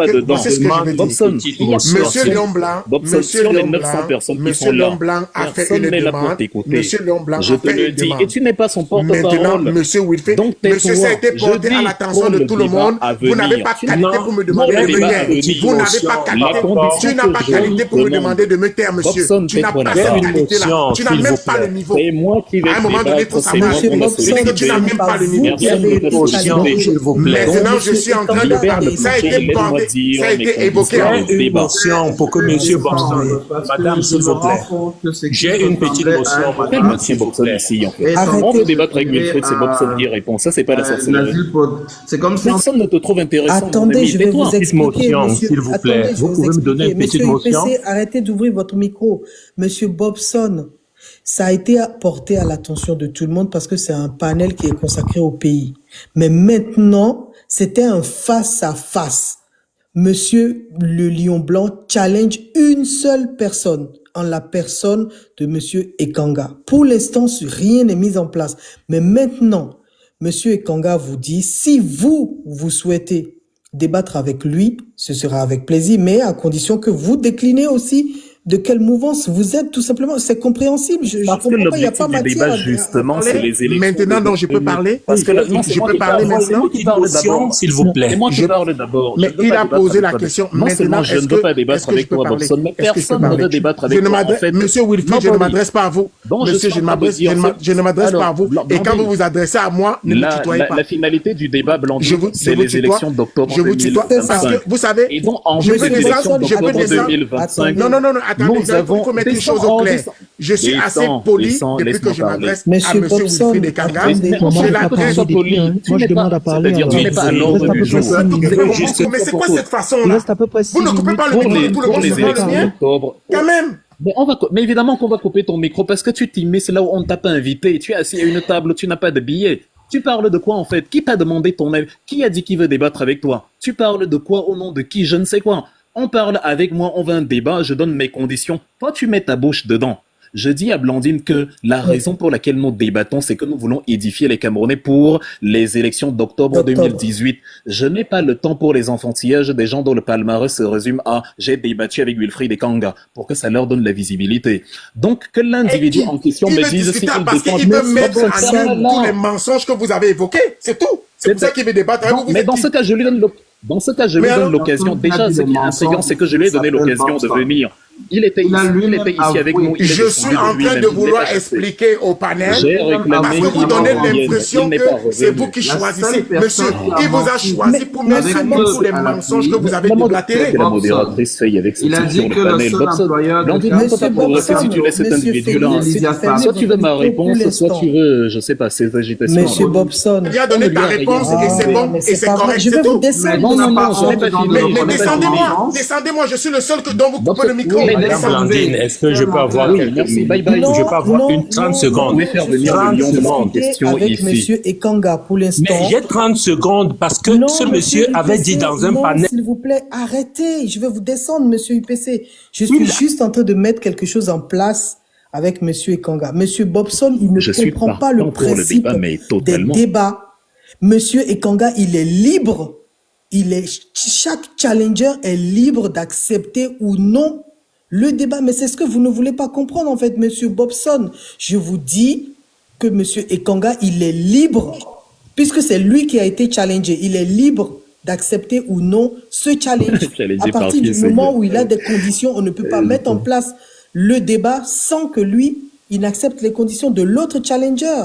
je veux Bobson, dire. Monsieur Léon Blanc, sur les 900 personnes qui Monsieur sont là, Léon Blanc a fait personne une n'est là pour demande. t'écouter. Monsieur Léon Blanc Je a te fait le une dis, demande. et tu n'es pas son Maintenant, porte-parole. Monsieur Wilfried, Donc monsieur, ça a été tais-toi. porté Je à dis, l'attention de prends tout le le monde. débat à Vous n'avez venir. pas Tu qualité n'as- pour me demander non, de le me débat taire. à venir. Vous n'avez pas La qualité. condition Tu n'as que pas je qualité pour me demande. demander de me taire, monsieur. Bobson, Tu n'as tais-toi pas d'abord. cette qualité-là. Tu n'as s'il même vous pas plaît. le niveau. C'est moi qui vais À un moment donné, il faut débattre, c'est savoir. moi Monsieur qui vais Bobson, C'est que tu n'as même pas le vous niveau. qui avez été challengé. s'il vous plaît. Maintenant, je suis en train de parler. Ça a été porté, ça a été évoqué. J'ai une motion pour que Monsieur Bobson, Madame, s'il vous plaît. J'ai une petite motion, Quel Madame, monsieur s'il vous Bobson plaît. ici, en fait? Arrêtez. On veut débattre avec Wilfried, c'est Bobson qui répond. Ça, c'est pas la sorcellerie. C'est comme si Personne ne te trouve intéressant. mon Attendez, ami. je vais Tais-toi. vous expliquer, motion, monsieur. s'il vous plaît. Attendez, je Vous vais pouvez me donner expliquer. une petite Monsieur motion? IPC, arrêtez d'ouvrir votre micro. Monsieur Bobson, ça a été porté à l'attention de tout le monde parce que c'est un panel qui est consacré au pays. Mais maintenant, c'était un face-à-face. Monsieur le Lion Blanc challenge une seule personne, en la personne de Monsieur Ekanga. Pour l'instant, rien n'est mis en place. Mais maintenant, Monsieur Ekanga vous dit, si vous souhaitez débattre avec lui, ce sera avec plaisir, mais à condition que vous déclinez aussi de quelle mouvance vous êtes, tout simplement. C'est compréhensible. Je Parce que comprends pas, il n'y a l'objectif pas du matière débat, à justement, c'est les élections. Maintenant, donc, je peux parler? Parce que là, non, Je peux parler maintenant? qui parle d'abord. S'il vous plaît. Et moi, je parle d'abord. Mais Je veux il pas a débattre posé avec la toi. question. Non seulement Maintenant, je ne est-ce veux pas que débattre avec je peux toi, parler? Bobson, mais Est-ce que je peux personne ne parler? veut débattre Je avec ne toi. En m'adresse, fait, Monsieur Wilfried, je ne m'adresse pas à vous. Bon, je Monsieur, suis je en train de dire, ne m'adresse pas à vous. alors, Et quand Blandine, vous vous adressez à moi, ne me tutoyez pas. La finalité du débat, Je Blandine, vous c'est tutoie. les élections d'octobre Je vous tutoie. Parce 2025. que, vous savez, Et donc, en je vue peux des élections descendre, je peux d'octobre descendre. 2025, Non, attendez, nous avons il faut mettre une chose au clair. Je suis assez poli depuis que je m'adresse à Monsieur Monsieur Bobson, Wilfried Ekanga. attendez. Je l'adresse. Moi, je demande à parler. C'est-à-dire, tu n'es pas à l'ordre du jour. Mais c'est quoi cette Il façon-là? reste à peu près 6 Vous ne coupez pas le Pour micro de les, tout le pour monde, les c'est pas le élections mien? d'octobre. Quand même. Mais évidemment qu'on va couper ton micro parce que tu t'y mets, c'est là où on ne t'a pas invité. Tu es assis à une table, tu n'as pas de billets. Tu parles de quoi en fait? Qui t'a demandé ton avis? Qui a dit qu'il veut débattre avec toi? Tu parles de quoi au nom de qui? Je ne sais quoi. On parle avec moi, on veut un débat, je donne mes conditions. Toi, tu mets ta bouche dedans. Je dis à Blandine que la raison pour laquelle nous débattons, c'est que nous voulons édifier les Camerounais pour les élections d'octobre 2018. Je n'ai pas le temps pour les enfantillages des gens dont le palmarès se résume à « j'ai débattu avec Wilfried Ekanga » pour que ça leur donne la visibilité. Donc, que l'individu en question me dise si il parce défend... qu'il veut mettre en œuvre tous les mensonges que vous avez évoqués, c'est tout. C'est pour ça qu'il veut débattre avec vous. Mais dans ce cas, je lui donne l'occasion. Déjà, ce qui est intriguant, c'est que je lui ai donné l'occasion de venir. Il était ici avec nous. Je suis en train de vouloir expliquer au panel parce que vous donnez l'impression que c'est vous qui choisissez. Monsieur, il vous a choisi pour mettre en œuvre tous les mensonges que vous avez déblatérés. La modératrice fait avec Il a dit que le seul employeur si tu laisses cet individu-là, soit tu veux ma réponse, soit tu veux, je sais pas, ces agitations. Monsieur Bobson. Il a donné ta réponse et c'est bon et c'est correct. Je vais vous descendre. Non, je n'ai pas fini. Mais descendez-moi, je suis le seul dont vous coupez le micro. Madame Blandine, est-ce que je peux avoir merci, bye bye. Je peux avoir une 30 secondes. Vous pouvez faire venir le lion de la question avec ici. Monsieur Ekanga pour l'instant. Mais j'ai 30 secondes parce que ce monsieur avait dit dans un panel... S'il vous plaît, arrêtez. Je vais vous descendre, Monsieur UPC. Je suis juste en train de mettre quelque chose en place avec Monsieur Ekanga. Monsieur Bobson, il ne comprend pas le principe des débats. Monsieur Ekanga, il est libre. Chaque challenger est libre d'accepter ou non le débat. Mais c'est ce que vous ne voulez pas comprendre, en fait, Monsieur Bobson. Je vous dis que Monsieur Ekanga, il est libre, puisque c'est lui qui a été challengé. Il est libre d'accepter ou non ce challenge. À partir du moment où il a des conditions, on ne peut pas mettre en place le débat sans que lui, il accepte les conditions de l'autre challenger.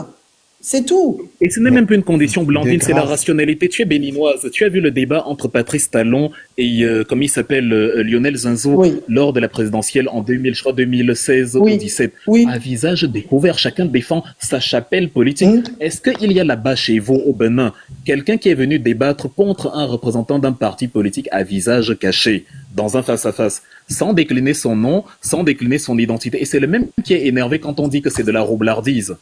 C'est tout. Et ce n'est même pas une condition, Blandine, c'est la rationalité. Tu es béninoise. Tu as vu le débat entre Patrice Talon et, comme il s'appelle, Lionel Zinzo, lors de la présidentielle en 2016 ou 2017. À visage découvert, chacun défend sa chapelle politique. Est-ce qu'il y a là-bas chez vous, au Bénin, quelqu'un qui est venu débattre contre un représentant d'un parti politique à visage caché, dans un face-à-face, sans décliner son nom, sans décliner son identité? Et c'est le même qui est énervé quand on dit que c'est de la roublardise.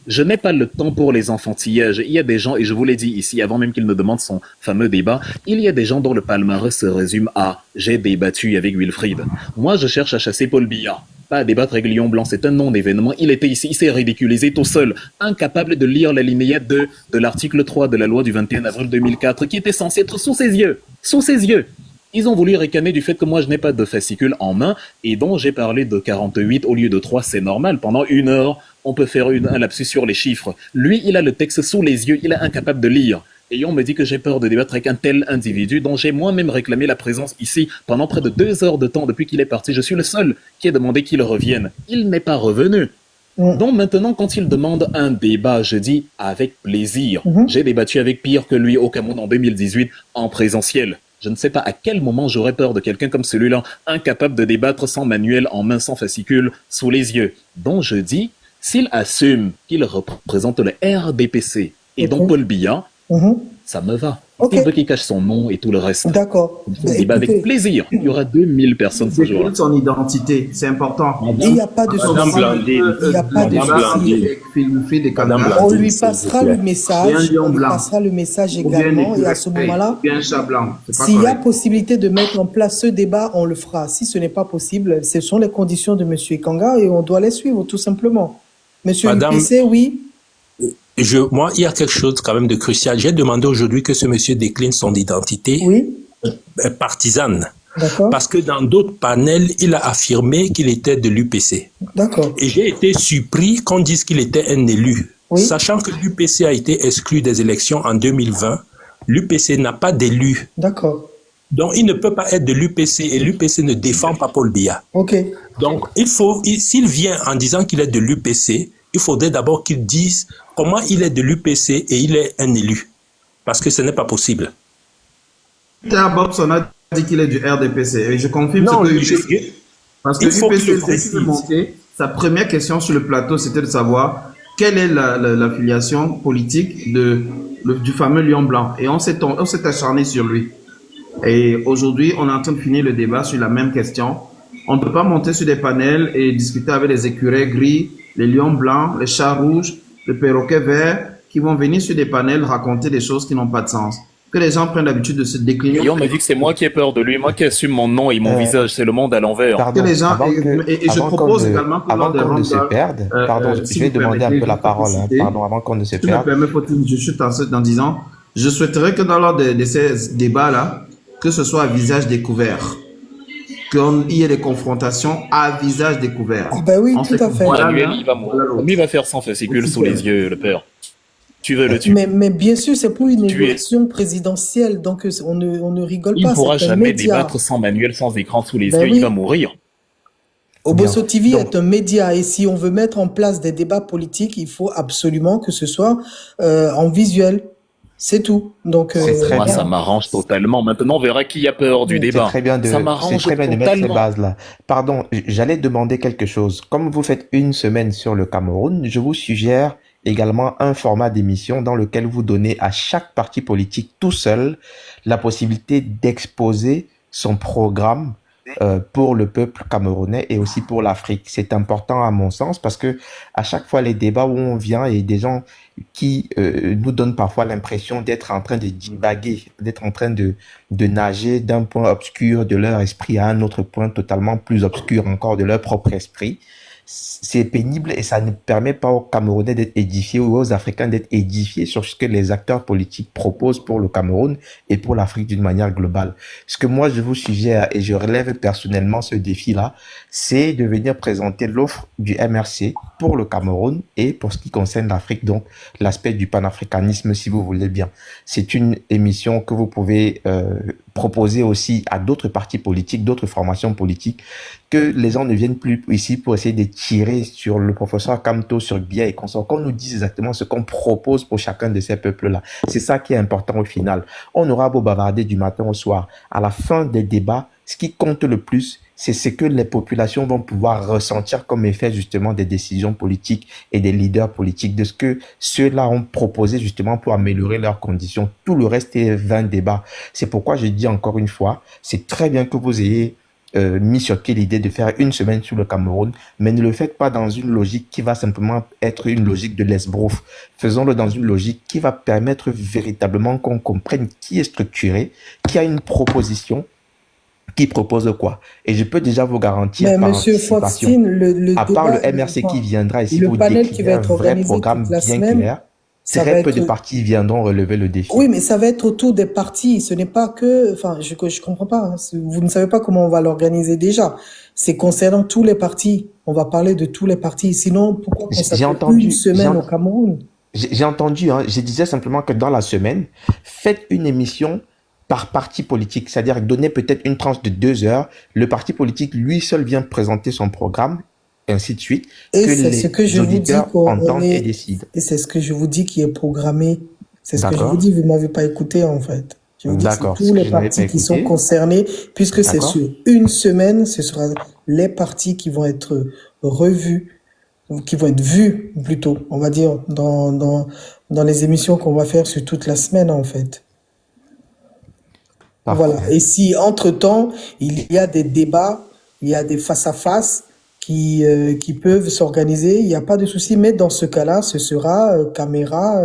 Je n'ai pas le temps pour les enfantillages. Il y a des gens, et je vous l'ai dit ici, avant même qu'il ne demande son fameux débat, il y a des gens dont le palmarès se résume à « j'ai débattu avec Wilfried ». Moi, je cherche à chasser Paul Biya. Pas à débattre avec Lion Blanc, c'est un non-événement. Il était ici, il s'est ridiculisé tout seul, incapable de lire l'alinéa 2 de l'article 3 de la loi du 21 avril 2004, qui était censé être sous ses yeux. Sous ses yeux. Ils ont voulu ricaner du fait que moi je n'ai pas de fascicule en main et dont j'ai parlé de 48 au lieu de 3, c'est normal. Pendant 1 heure, on peut faire un lapsus sur les chiffres. Lui, il a le texte sous les yeux, il est incapable de lire. Et on me dit que j'ai peur de débattre avec un tel individu dont j'ai moi-même réclamé la présence ici pendant près de 2 heures de temps depuis qu'il est parti. Je suis le seul qui ait demandé qu'il revienne. Il n'est pas revenu. Donc maintenant, quand il demande un débat, je dis avec plaisir. J'ai débattu avec pire que lui au Cameroun en 2018 en présentiel. Je ne sais pas à quel moment j'aurais peur de quelqu'un comme celui-là, incapable de débattre sans manuel en main, sans fascicule, sous les yeux. Donc je dis, s'il assume qu'il représente le RDPC et donc Paul Biya, ça me va. Il veut qu'il cache son nom et tout le reste. D'accord. Débat avec plaisir. Il y aura 2000 personnes ce jour-là. Son identité, c'est important. Il n'y a pas de souci. Il n'y a pas de souci. On lui passera le message. On lui passera le message également. Et à ce moment-là, s'il y a possibilité de mettre en place ce débat, on le fera. Si ce n'est pas possible, ce sont les conditions de M. Ekanga et on doit les suivre tout simplement. Monsieur MPC, oui. Moi, il y a quelque chose quand même de crucial. J'ai demandé aujourd'hui que ce monsieur décline son identité partisane. Parce que dans d'autres panels, il a affirmé qu'il était de l'UPC. D'accord. Et j'ai été surpris qu'on dise qu'il était un élu. Sachant que l'UPC a été exclu des élections en 2020, l'UPC n'a pas d'élu. D'accord. Donc, il ne peut pas être de l'UPC et l'UPC ne défend pas Paul Biya. Donc, s'il vient en disant qu'il est de l'UPC, il faudrait d'abord qu'il dise comment il est de l'UPC et il est un élu. Parce que ce n'est pas possible. Bobson a dit qu'il est du RDPC. Et je confirme ce que UPC. Parce que UPC, sa première question sur le plateau, c'était de savoir quelle est l'affiliation politique du fameux Lion Blanc. Et on s'est acharné sur lui. Et aujourd'hui, on est en train de finir le débat sur la même question. On ne peut pas monter sur des panels et discuter avec les écureuils gris, les lions blancs, les chats rouges, les perroquets verts, qui vont venir sur des panels raconter des choses qui n'ont pas de sens. Que les gens prennent l'habitude de se décliner. Et on m'a dit que c'est moi qui ai peur de lui, moi qui assume mon nom et mon visage, c'est le monde à l'envers. Pardon, que les gens, je propose également que avant qu'on ne se perde, je vais demander un peu la parole, avant qu'on ne se perde. Je me permets, je suis en disant, je souhaiterais que dans l'ordre de ces débats-là, que ce soit à visage découvert. Qu'il y ait des confrontations à visage découvert. Ben oui, tout à fait. Lui va faire sans fascicule sous les yeux, le père. Tu veux le tuer. Mais bien sûr, c'est pour une élection présidentielle, donc on ne rigole pas. Il ne pourra jamais débattre sans manuel, sans écran sous les yeux, il va mourir. Obosso TV est un média et si on veut mettre en place des débats politiques, il faut absolument que ce soit en visuel. C'est tout. Donc, moi, ça m'arrange totalement. Maintenant, on verra qui a peur du débat. C'est très bien de mettre ces bases-là. Pardon, j'allais demander quelque chose. Comme vous faites une semaine sur le Cameroun, je vous suggère également un format d'émission dans lequel vous donnez à chaque parti politique tout seul la possibilité d'exposer son programme pour le peuple camerounais et aussi pour l'Afrique. C'est important à mon sens parce que à chaque fois les débats où on vient et des gens qui nous donnent parfois l'impression d'être en train de divaguer, d'être en train de nager d'un point obscur de leur esprit à un autre point totalement plus obscur encore de leur propre esprit. C'est pénible et ça ne permet pas aux Camerounais d'être édifiés ou aux Africains d'être édifiés sur ce que les acteurs politiques proposent pour le Cameroun et pour l'Afrique d'une manière globale. Ce que moi je vous suggère et je relève personnellement ce défi-là, c'est de venir présenter l'offre du MRC pour le Cameroun et pour ce qui concerne l'Afrique, donc l'aspect du panafricanisme si vous voulez bien. C'est une émission que vous pouvez proposer aussi à d'autres partis politiques, d'autres formations politiques, que les gens ne viennent plus ici pour essayer de tirer sur le professeur Kamto, sur Biya et consorts, qu'on nous dise exactement ce qu'on propose pour chacun de ces peuples-là. C'est ça qui est important au final. On aura beau bavarder du matin au soir. À la fin des débats, ce qui compte le plus, c'est ce que les populations vont pouvoir ressentir comme effet justement des décisions politiques et des leaders politiques, de ce que ceux-là ont proposé justement pour améliorer leurs conditions. Tout le reste est vain débat. C'est pourquoi je dis encore une fois, c'est très bien que vous ayez mis sur pied l'idée de faire une semaine sur le Cameroun, mais ne le faites pas dans une logique qui va simplement être une logique de l'esbrouf. Faisons-le dans une logique qui va permettre véritablement qu'on comprenne qui est structuré, qui a une proposition, qui propose quoi. Et je peux déjà vous garantir par Monsieur anticipation, Faustine, à part le MRC qui viendra ici le vous panel qui décrire va un être vrai organisé programme toute la bien semaine, clair, ça très va peu de être... partis viendront relever le défi. Oui, mais ça va être autour des partis. Ce n'est pas que... Enfin, je comprends pas. Hein. Vous ne savez pas comment on va l'organiser déjà. C'est concernant tous les partis. On va parler de tous les partis. Sinon, pourquoi consacrer une semaine au Cameroun? J'ai entendu, hein, je disais simplement que dans la semaine, faites une émission par parti politique, c'est-à-dire donner peut-être une tranche de 2 heures. Le parti politique, lui seul, vient présenter son programme, et ainsi de suite, et que c'est ce que je vous dis entendent et décident. Et c'est ce que je vous dis qui est programmé. C'est ce que je vous dis, vous m'avez pas écouté en fait. Je vous dis que c'est tous les partis qui sont concernés, puisque c'est sur une semaine, ce sera les partis qui vont être revus, qui vont être vus plutôt, on va dire, dans les émissions qu'on va faire sur toute la semaine en fait. Parfait. Voilà. Et si entre-temps, il y a des débats, il y a des face-à-face qui peuvent s'organiser, il n'y a pas de souci, mais dans ce cas-là, ce sera caméra.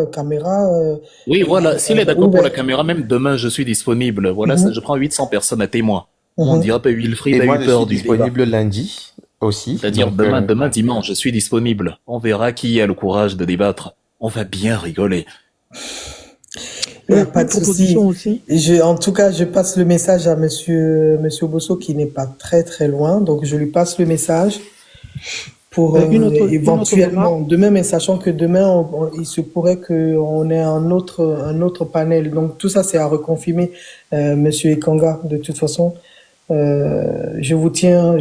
Oui, voilà, s'il est d'accord pour la caméra, même demain, je suis disponible. Voilà, je prends 800 personnes à témoin. On dira pas Wilfried a eu peur du débat. Je suis disponible lundi aussi. C'est-à-dire demain dimanche, je suis disponible. On verra qui a le courage de débattre. On va bien rigoler. Il n'y a pas de souci. En tout cas, je passe le message à monsieur Bosso qui n'est pas très très loin. Donc, je lui passe le message pour éventuellement demain, mais sachant que demain, il se pourrait qu'on ait un autre panel. Donc, tout ça, c'est à reconfirmer, monsieur Ekanga. De toute façon, je vous tiens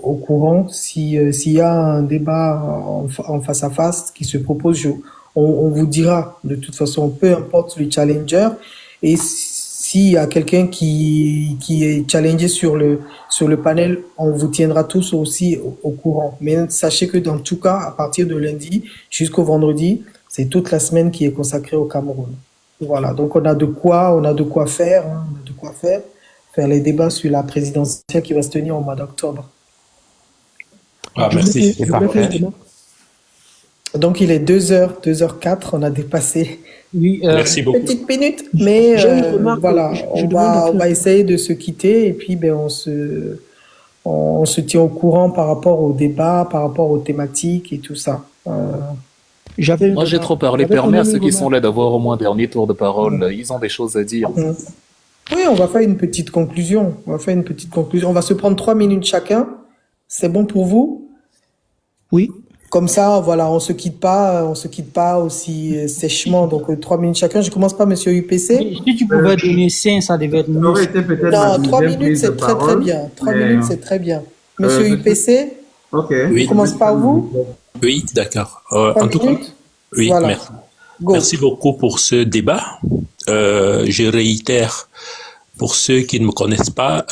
au courant s'il y a un débat en face à face qui se propose. On vous dira de toute façon, peu importe le challenger, et s'il y a quelqu'un qui est challengé sur le panel, on vous tiendra tous aussi au courant. Mais sachez que dans tout cas, à partir de lundi jusqu'au vendredi, c'est toute la semaine qui est consacrée au Cameroun. Voilà, donc on a de quoi faire, faire les débats sur la présidentielle qui va se tenir au mois d'octobre. Ah, merci. C'est parfait. Donc, il est 2h04, on a dépassé merci beaucoup. une petite minute, mais voilà, on va essayer de se quitter et puis on se tient au courant par rapport au débat, par rapport aux thématiques et tout ça. Moi, j'ai trop parlé. Permets à ceux qui sont là d'avoir au moins un dernier tour de parole. Ils ont des choses à dire. Oui, on va faire une petite conclusion. On va se prendre 3 minutes chacun. C'est bon pour vous? Oui. Comme ça, voilà, on se quitte pas aussi sèchement. Donc, 3 minutes chacun. Je commence par monsieur UPC. Si tu pouvais donner 5, ça devait être mieux. Non, 3 minutes, c'est très, très bien. 3 minutes, c'est très bien. Monsieur UPC. Ok. Oui. On commence par vous? Oui, d'accord. En tout cas, oui, voilà. Merci. Merci beaucoup pour ce débat. Je réitère, pour ceux qui ne me connaissent pas,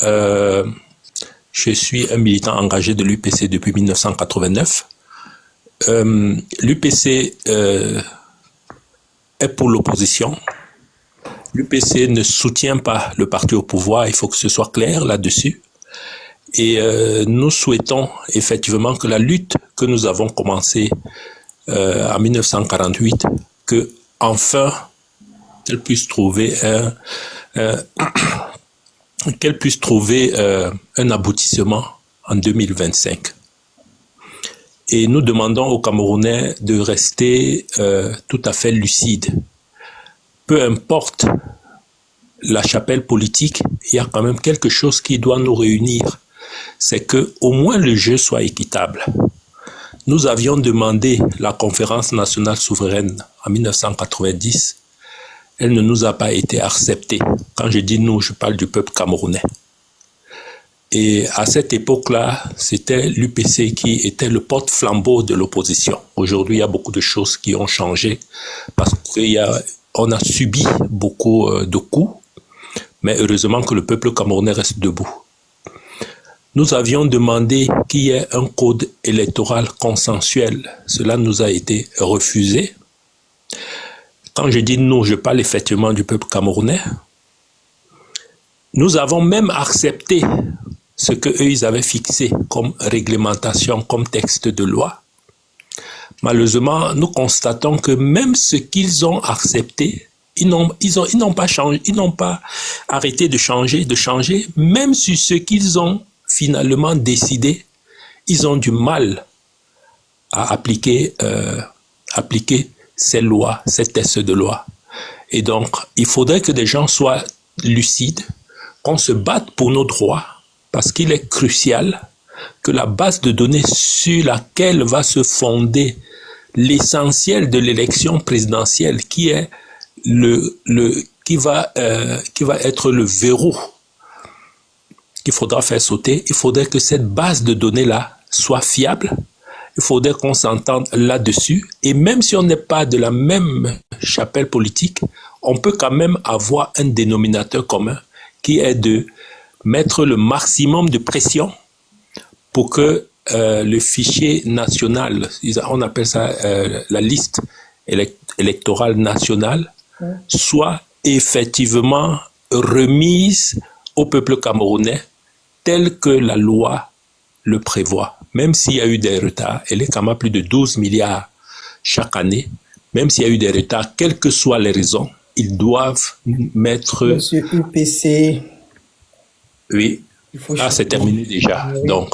je suis un militant engagé de l'UPC depuis 1989. L'UPC est pour l'opposition. L'UPC ne soutient pas le parti au pouvoir, il faut que ce soit clair là-dessus. Et nous souhaitons effectivement que la lutte que nous avons commencée en 1948, que enfin elle puisse trouver un aboutissement en 2025. Et nous demandons aux Camerounais de rester tout à fait lucides. Peu importe la chapelle politique, il y a quand même quelque chose qui doit nous réunir. C'est que au moins le jeu soit équitable. Nous avions demandé la conférence nationale souveraine en 1990. Elle ne nous a pas été acceptée. Quand je dis nous, je parle du peuple camerounais. Et à cette époque-là, c'était l'UPC qui était le porte-flambeau de l'opposition. Aujourd'hui, il y a beaucoup de choses qui ont changé parce qu'on a subi beaucoup de coups, mais heureusement que le peuple camerounais reste debout. Nous avions demandé qu'il y ait un code électoral consensuel. Cela nous a été refusé. Quand je dis nous, je parle effectivement du peuple camerounais. Nous avons même accepté ce que eux ils avaient fixé comme réglementation, comme texte de loi. Malheureusement, nous constatons que même ce qu'ils ont accepté, ils n'ont pas changé, ils n'ont pas arrêté de changer, même sur ce qu'ils ont finalement décidé, ils ont du mal à appliquer ces lois, ces textes de loi. Et donc, il faudrait que des gens soient lucides, qu'on se batte pour nos droits, parce qu'il est crucial que la base de données sur laquelle va se fonder l'essentiel de l'élection présidentielle, qui est qui va être le verrou qu'il faudra faire sauter, il faudrait que cette base de données-là soit fiable. Il faudrait qu'on s'entende là-dessus. Et même si on n'est pas de la même chapelle politique, on peut quand même avoir un dénominateur commun qui est de mettre le maximum de pression pour que le fichier national, on appelle ça la liste électorale nationale, soit effectivement remise au peuple camerounais tel que la loi le prévoit. Même s'il y a eu des retards, elle est quand même plus de 12 milliards chaque année, même s'il y a eu des retards, quelles que soient les raisons, ils doivent mettre... Monsieur UPC. Oui, c'est terminé déjà. Oui. Donc,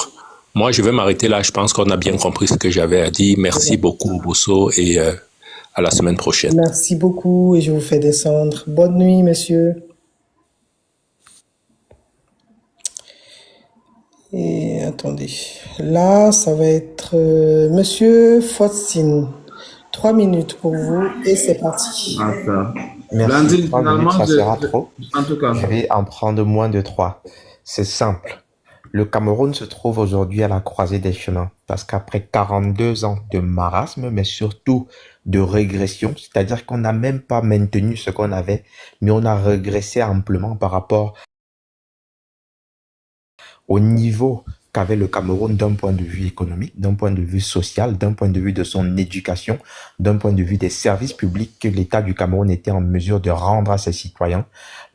moi, je vais m'arrêter là. Je pense qu'on a bien compris ce que j'avais à dire. Merci beaucoup, Bosso, et à la semaine prochaine. Merci beaucoup, et je vous fais descendre. Bonne nuit, monsieur. Et attendez, là, ça va être Monsieur Fotsin. 3 minutes pour vous, et c'est parti. Merci. 3 minutes, ça sera trop. En tout cas, je vais en prendre moins de 3. C'est simple. Le Cameroun se trouve aujourd'hui à la croisée des chemins, parce qu'après 42 ans de marasme, mais surtout de régression, c'est-à-dire qu'on n'a même pas maintenu ce qu'on avait, mais on a régressé amplement par rapport au niveau qu'avait le Cameroun d'un point de vue économique, d'un point de vue social, d'un point de vue de son éducation, d'un point de vue des services publics que l'État du Cameroun était en mesure de rendre à ses citoyens.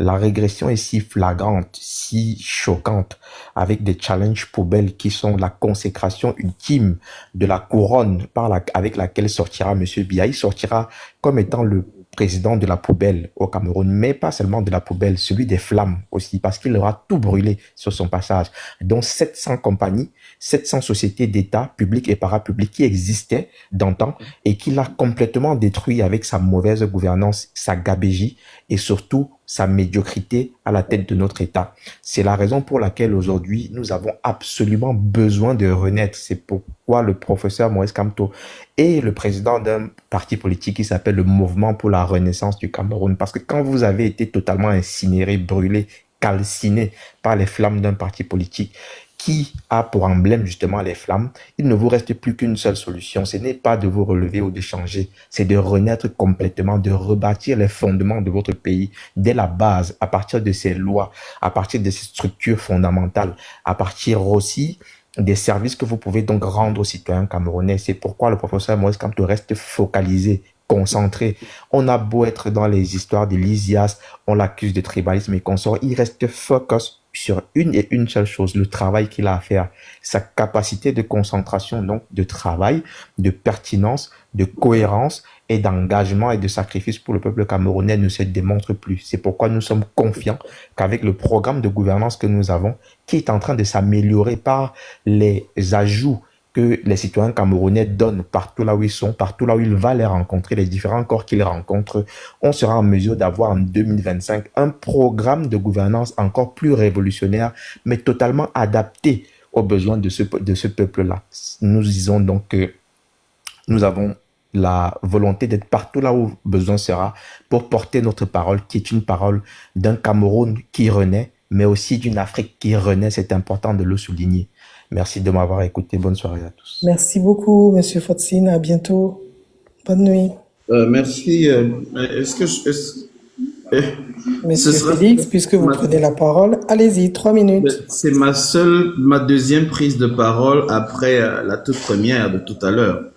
La régression est si flagrante, si choquante, avec des challenges poubelles qui sont la consécration ultime de la couronne avec laquelle sortira M. Biya. Il sortira comme étant le président de la poubelle au Cameroun, mais pas seulement de la poubelle, celui des flammes aussi, parce qu'il aura tout brûlé sur son passage, dont 700 compagnies, 700 sociétés d'État, publiques et parapubliques qui existaient d'antan et qu'il a complètement détruit avec sa mauvaise gouvernance, sa gabégie et surtout sa médiocrité à la tête de notre État. C'est la raison pour laquelle aujourd'hui, nous avons absolument besoin de renaître. C'est pourquoi le professeur Moïse Kamto est le président d'un parti politique qui s'appelle le Mouvement pour la Renaissance du Cameroun. Parce que quand vous avez été totalement incinéré, brûlé, calciné par les flammes d'un parti politique qui a pour emblème justement les flammes, il ne vous reste plus qu'une seule solution. Ce n'est pas de vous relever ou de changer, c'est de renaître complètement, de rebâtir les fondements de votre pays dès la base, à partir de ces lois, à partir de ces structures fondamentales, à partir aussi des services que vous pouvez donc rendre aux citoyens camerounais. C'est pourquoi le professeur Moïse Kamto reste focalisé, concentré. On a beau être dans les histoires de l'Isias, on l'accuse de tribalisme et consorts, il reste focus sur une et une seule chose, le travail qu'il a à faire, sa capacité de concentration, donc de travail, de pertinence, de cohérence et d'engagement et de sacrifice pour le peuple camerounais ne se démontre plus. C'est pourquoi nous sommes confiants qu'avec le programme de gouvernance que nous avons, qui est en train de s'améliorer par les ajouts que les citoyens camerounais donnent partout là où ils sont, partout là où ils vont les rencontrer, les différents corps qu'ils rencontrent, on sera en mesure d'avoir en 2025 un programme de gouvernance encore plus révolutionnaire, mais totalement adapté aux besoins de ce peuple-là. Nous disons donc que nous avons la volonté d'être partout là où besoin sera pour porter notre parole, qui est une parole d'un Cameroun qui renaît, mais aussi d'une Afrique qui renaît. C'est important de le souligner. Merci de m'avoir écouté. Bonne soirée à tous. Merci beaucoup, Monsieur Fotsin. À bientôt. Bonne nuit. Merci. Monsieur Félix, puisque vous prenez la parole, allez-y, 3 minutes. C'est ma deuxième prise de parole après la toute première de tout à l'heure.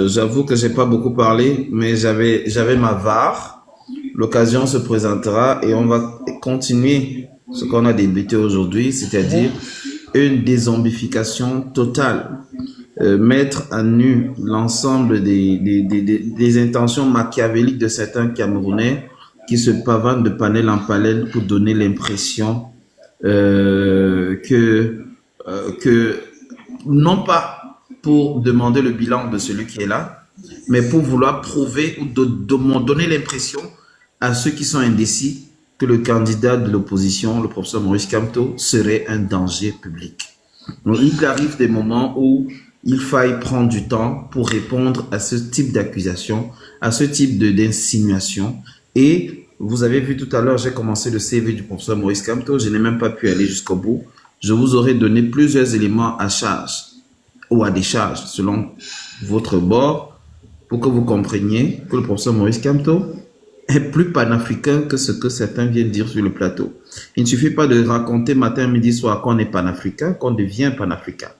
J'avoue que j'ai pas beaucoup parlé, mais j'avais ma VAR. L'occasion se présentera et on va continuer ce qu'on a débuté aujourd'hui, c'est-à-dire une dézombification totale. Mettre à nu l'ensemble des intentions machiavéliques de certains Camerounais qui se pavanent de panel en panel pour donner l'impression que non pas pour demander le bilan de celui qui est là, mais pour vouloir prouver ou donner l'impression à ceux qui sont indécis que le candidat de l'opposition, le professeur Maurice Kamto, serait un danger public. Donc, il arrive des moments où il faille prendre du temps pour répondre à ce type d'accusation, à ce type d'insinuation. Et vous avez vu tout à l'heure, j'ai commencé le CV du professeur Maurice Kamto, je n'ai même pas pu aller jusqu'au bout. Je vous aurais donné plusieurs éléments à charge ou à décharge selon votre bord pour que vous compreniez que le professeur Maurice Kamto est plus panafricain que ce que certains viennent dire sur le plateau. Il ne suffit pas de raconter matin, midi, soir qu'on est panafricain, qu'on devient panafricain.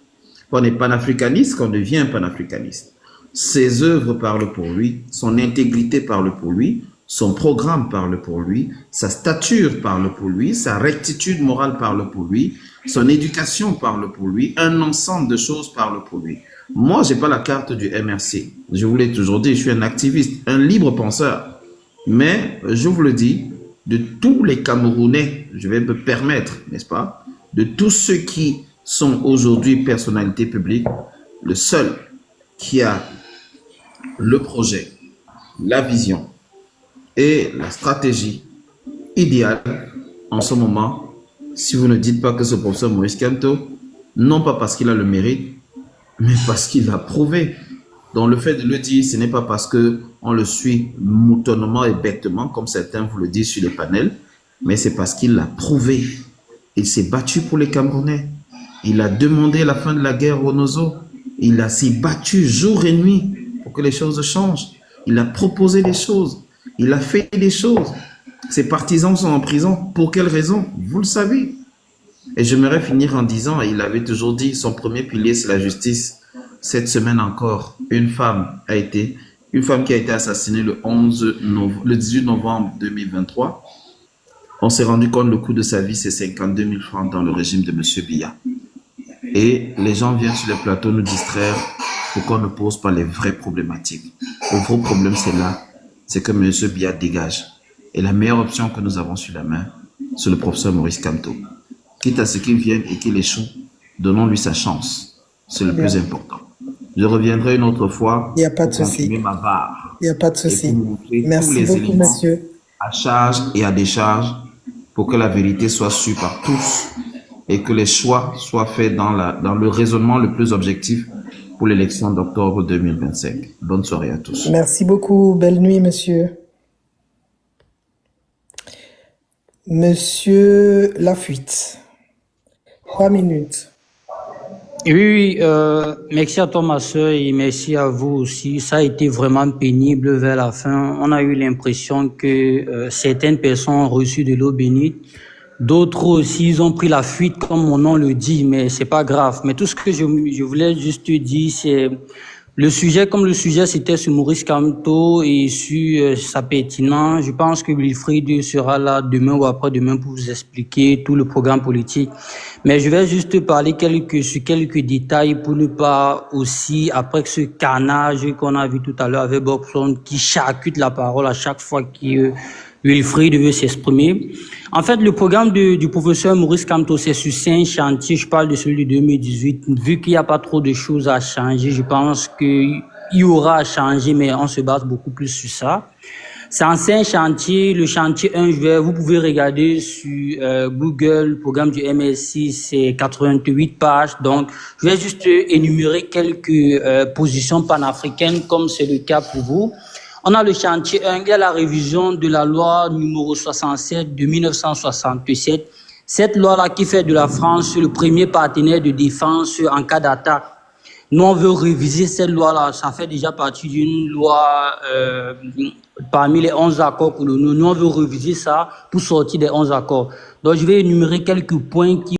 Qu'on est panafricaniste, qu'on devient panafricaniste. Ses œuvres parlent pour lui, son intégrité parle pour lui, son programme parle pour lui, sa stature parle pour lui, sa rectitude morale parle pour lui, son éducation parle pour lui, un ensemble de choses parlent pour lui. Moi, j'ai pas la carte du MRC. Je vous l'ai toujours dit, je suis un activiste, un libre penseur. Mais, je vous le dis, de tous les Camerounais, je vais me permettre, n'est-ce pas, de tous ceux qui sont aujourd'hui personnalités publiques, le seul qui a le projet, la vision et la stratégie idéale en ce moment, si vous ne dites pas que ce professeur Maurice Kamto, non pas parce qu'il a le mérite, mais parce qu'il l'a prouvé. Donc le fait de le dire, ce n'est pas parce qu'on le suit moutonnement et bêtement, comme certains vous le disent sur les panels, mais c'est parce qu'il l'a prouvé. Il s'est battu pour les Camerounais. Il a demandé la fin de la guerre au Nozo. Il s'est battu jour et nuit pour que les choses changent. Il a proposé des choses. Il a fait des choses. Ses partisans sont en prison. Pour quelle raison? Vous le savez. Et j'aimerais finir en disant, il avait toujours dit, son premier pilier, c'est la justice. Cette semaine encore, une femme qui a été assassinée le 18 novembre 2023. On s'est rendu compte le coût de sa vie, c'est 52 000 francs dans le régime de M. Biya. Et les gens viennent sur le plateau nous distraire pour qu'on ne pose pas les vraies problématiques. Le vrai problème, c'est là, c'est que M. Biya dégage. Et la meilleure option que nous avons sur la main, c'est le professeur Maurice Kamto. Quitte à ce qu'il vienne et qu'il échoue, donnons-lui sa chance. C'est le plus important. Je reviendrai une autre fois. Il n'y a pas de souci. Il n'y a pas de souci. Merci beaucoup, monsieur. À charge et à décharge pour que la vérité soit sue par tous et que les choix soient faits dans le raisonnement le plus objectif pour l'élection d'octobre 2025. Bonne soirée à tous. Merci beaucoup. Belle nuit, monsieur. Monsieur Lafuite. 3 minutes. Oui, merci à toi, ma soeur, et merci à vous aussi. Ça a été vraiment pénible vers la fin. On a eu l'impression que certaines personnes ont reçu de l'eau bénite. D'autres aussi, ils ont pris la fuite, comme mon nom le dit, mais c'est pas grave. Mais tout ce que je voulais juste dire, c'est le sujet, comme le sujet c'était sur Maurice Kamto et sur sa pertinence. Je pense que Wilfried sera là demain ou après-demain pour vous expliquer tout le programme politique. Mais je vais juste parler sur quelques détails pour ne pas aussi, après ce carnage qu'on a vu tout à l'heure avec Bobson qui charcute la parole à chaque fois que Wilfried veut s'exprimer. En fait, le programme du professeur Maurice Kamto, c'est sur 5 chantiers. Je parle de celui de 2018. Vu qu'il n'y a pas trop de choses à changer, je pense qu'il y aura à changer, mais on se base beaucoup plus sur ça. C'est en 5 chantiers. Le chantier 1, vous pouvez regarder sur Google, le programme du MSI, c'est 88 pages. Donc, je vais juste énumérer quelques positions panafricaines, comme c'est le cas pour vous. On a le chantier 1, il y a la révision de la loi numéro 67 de 1967. Cette loi-là qui fait de la France le premier partenaire de défense en cas d'attaque. Nous, on veut réviser cette loi-là. Ça fait déjà partie d'une loi parmi les 11 accords coloniaux. Nous, on veut réviser ça pour sortir des 11 accords. Donc, je vais énumérer quelques points qui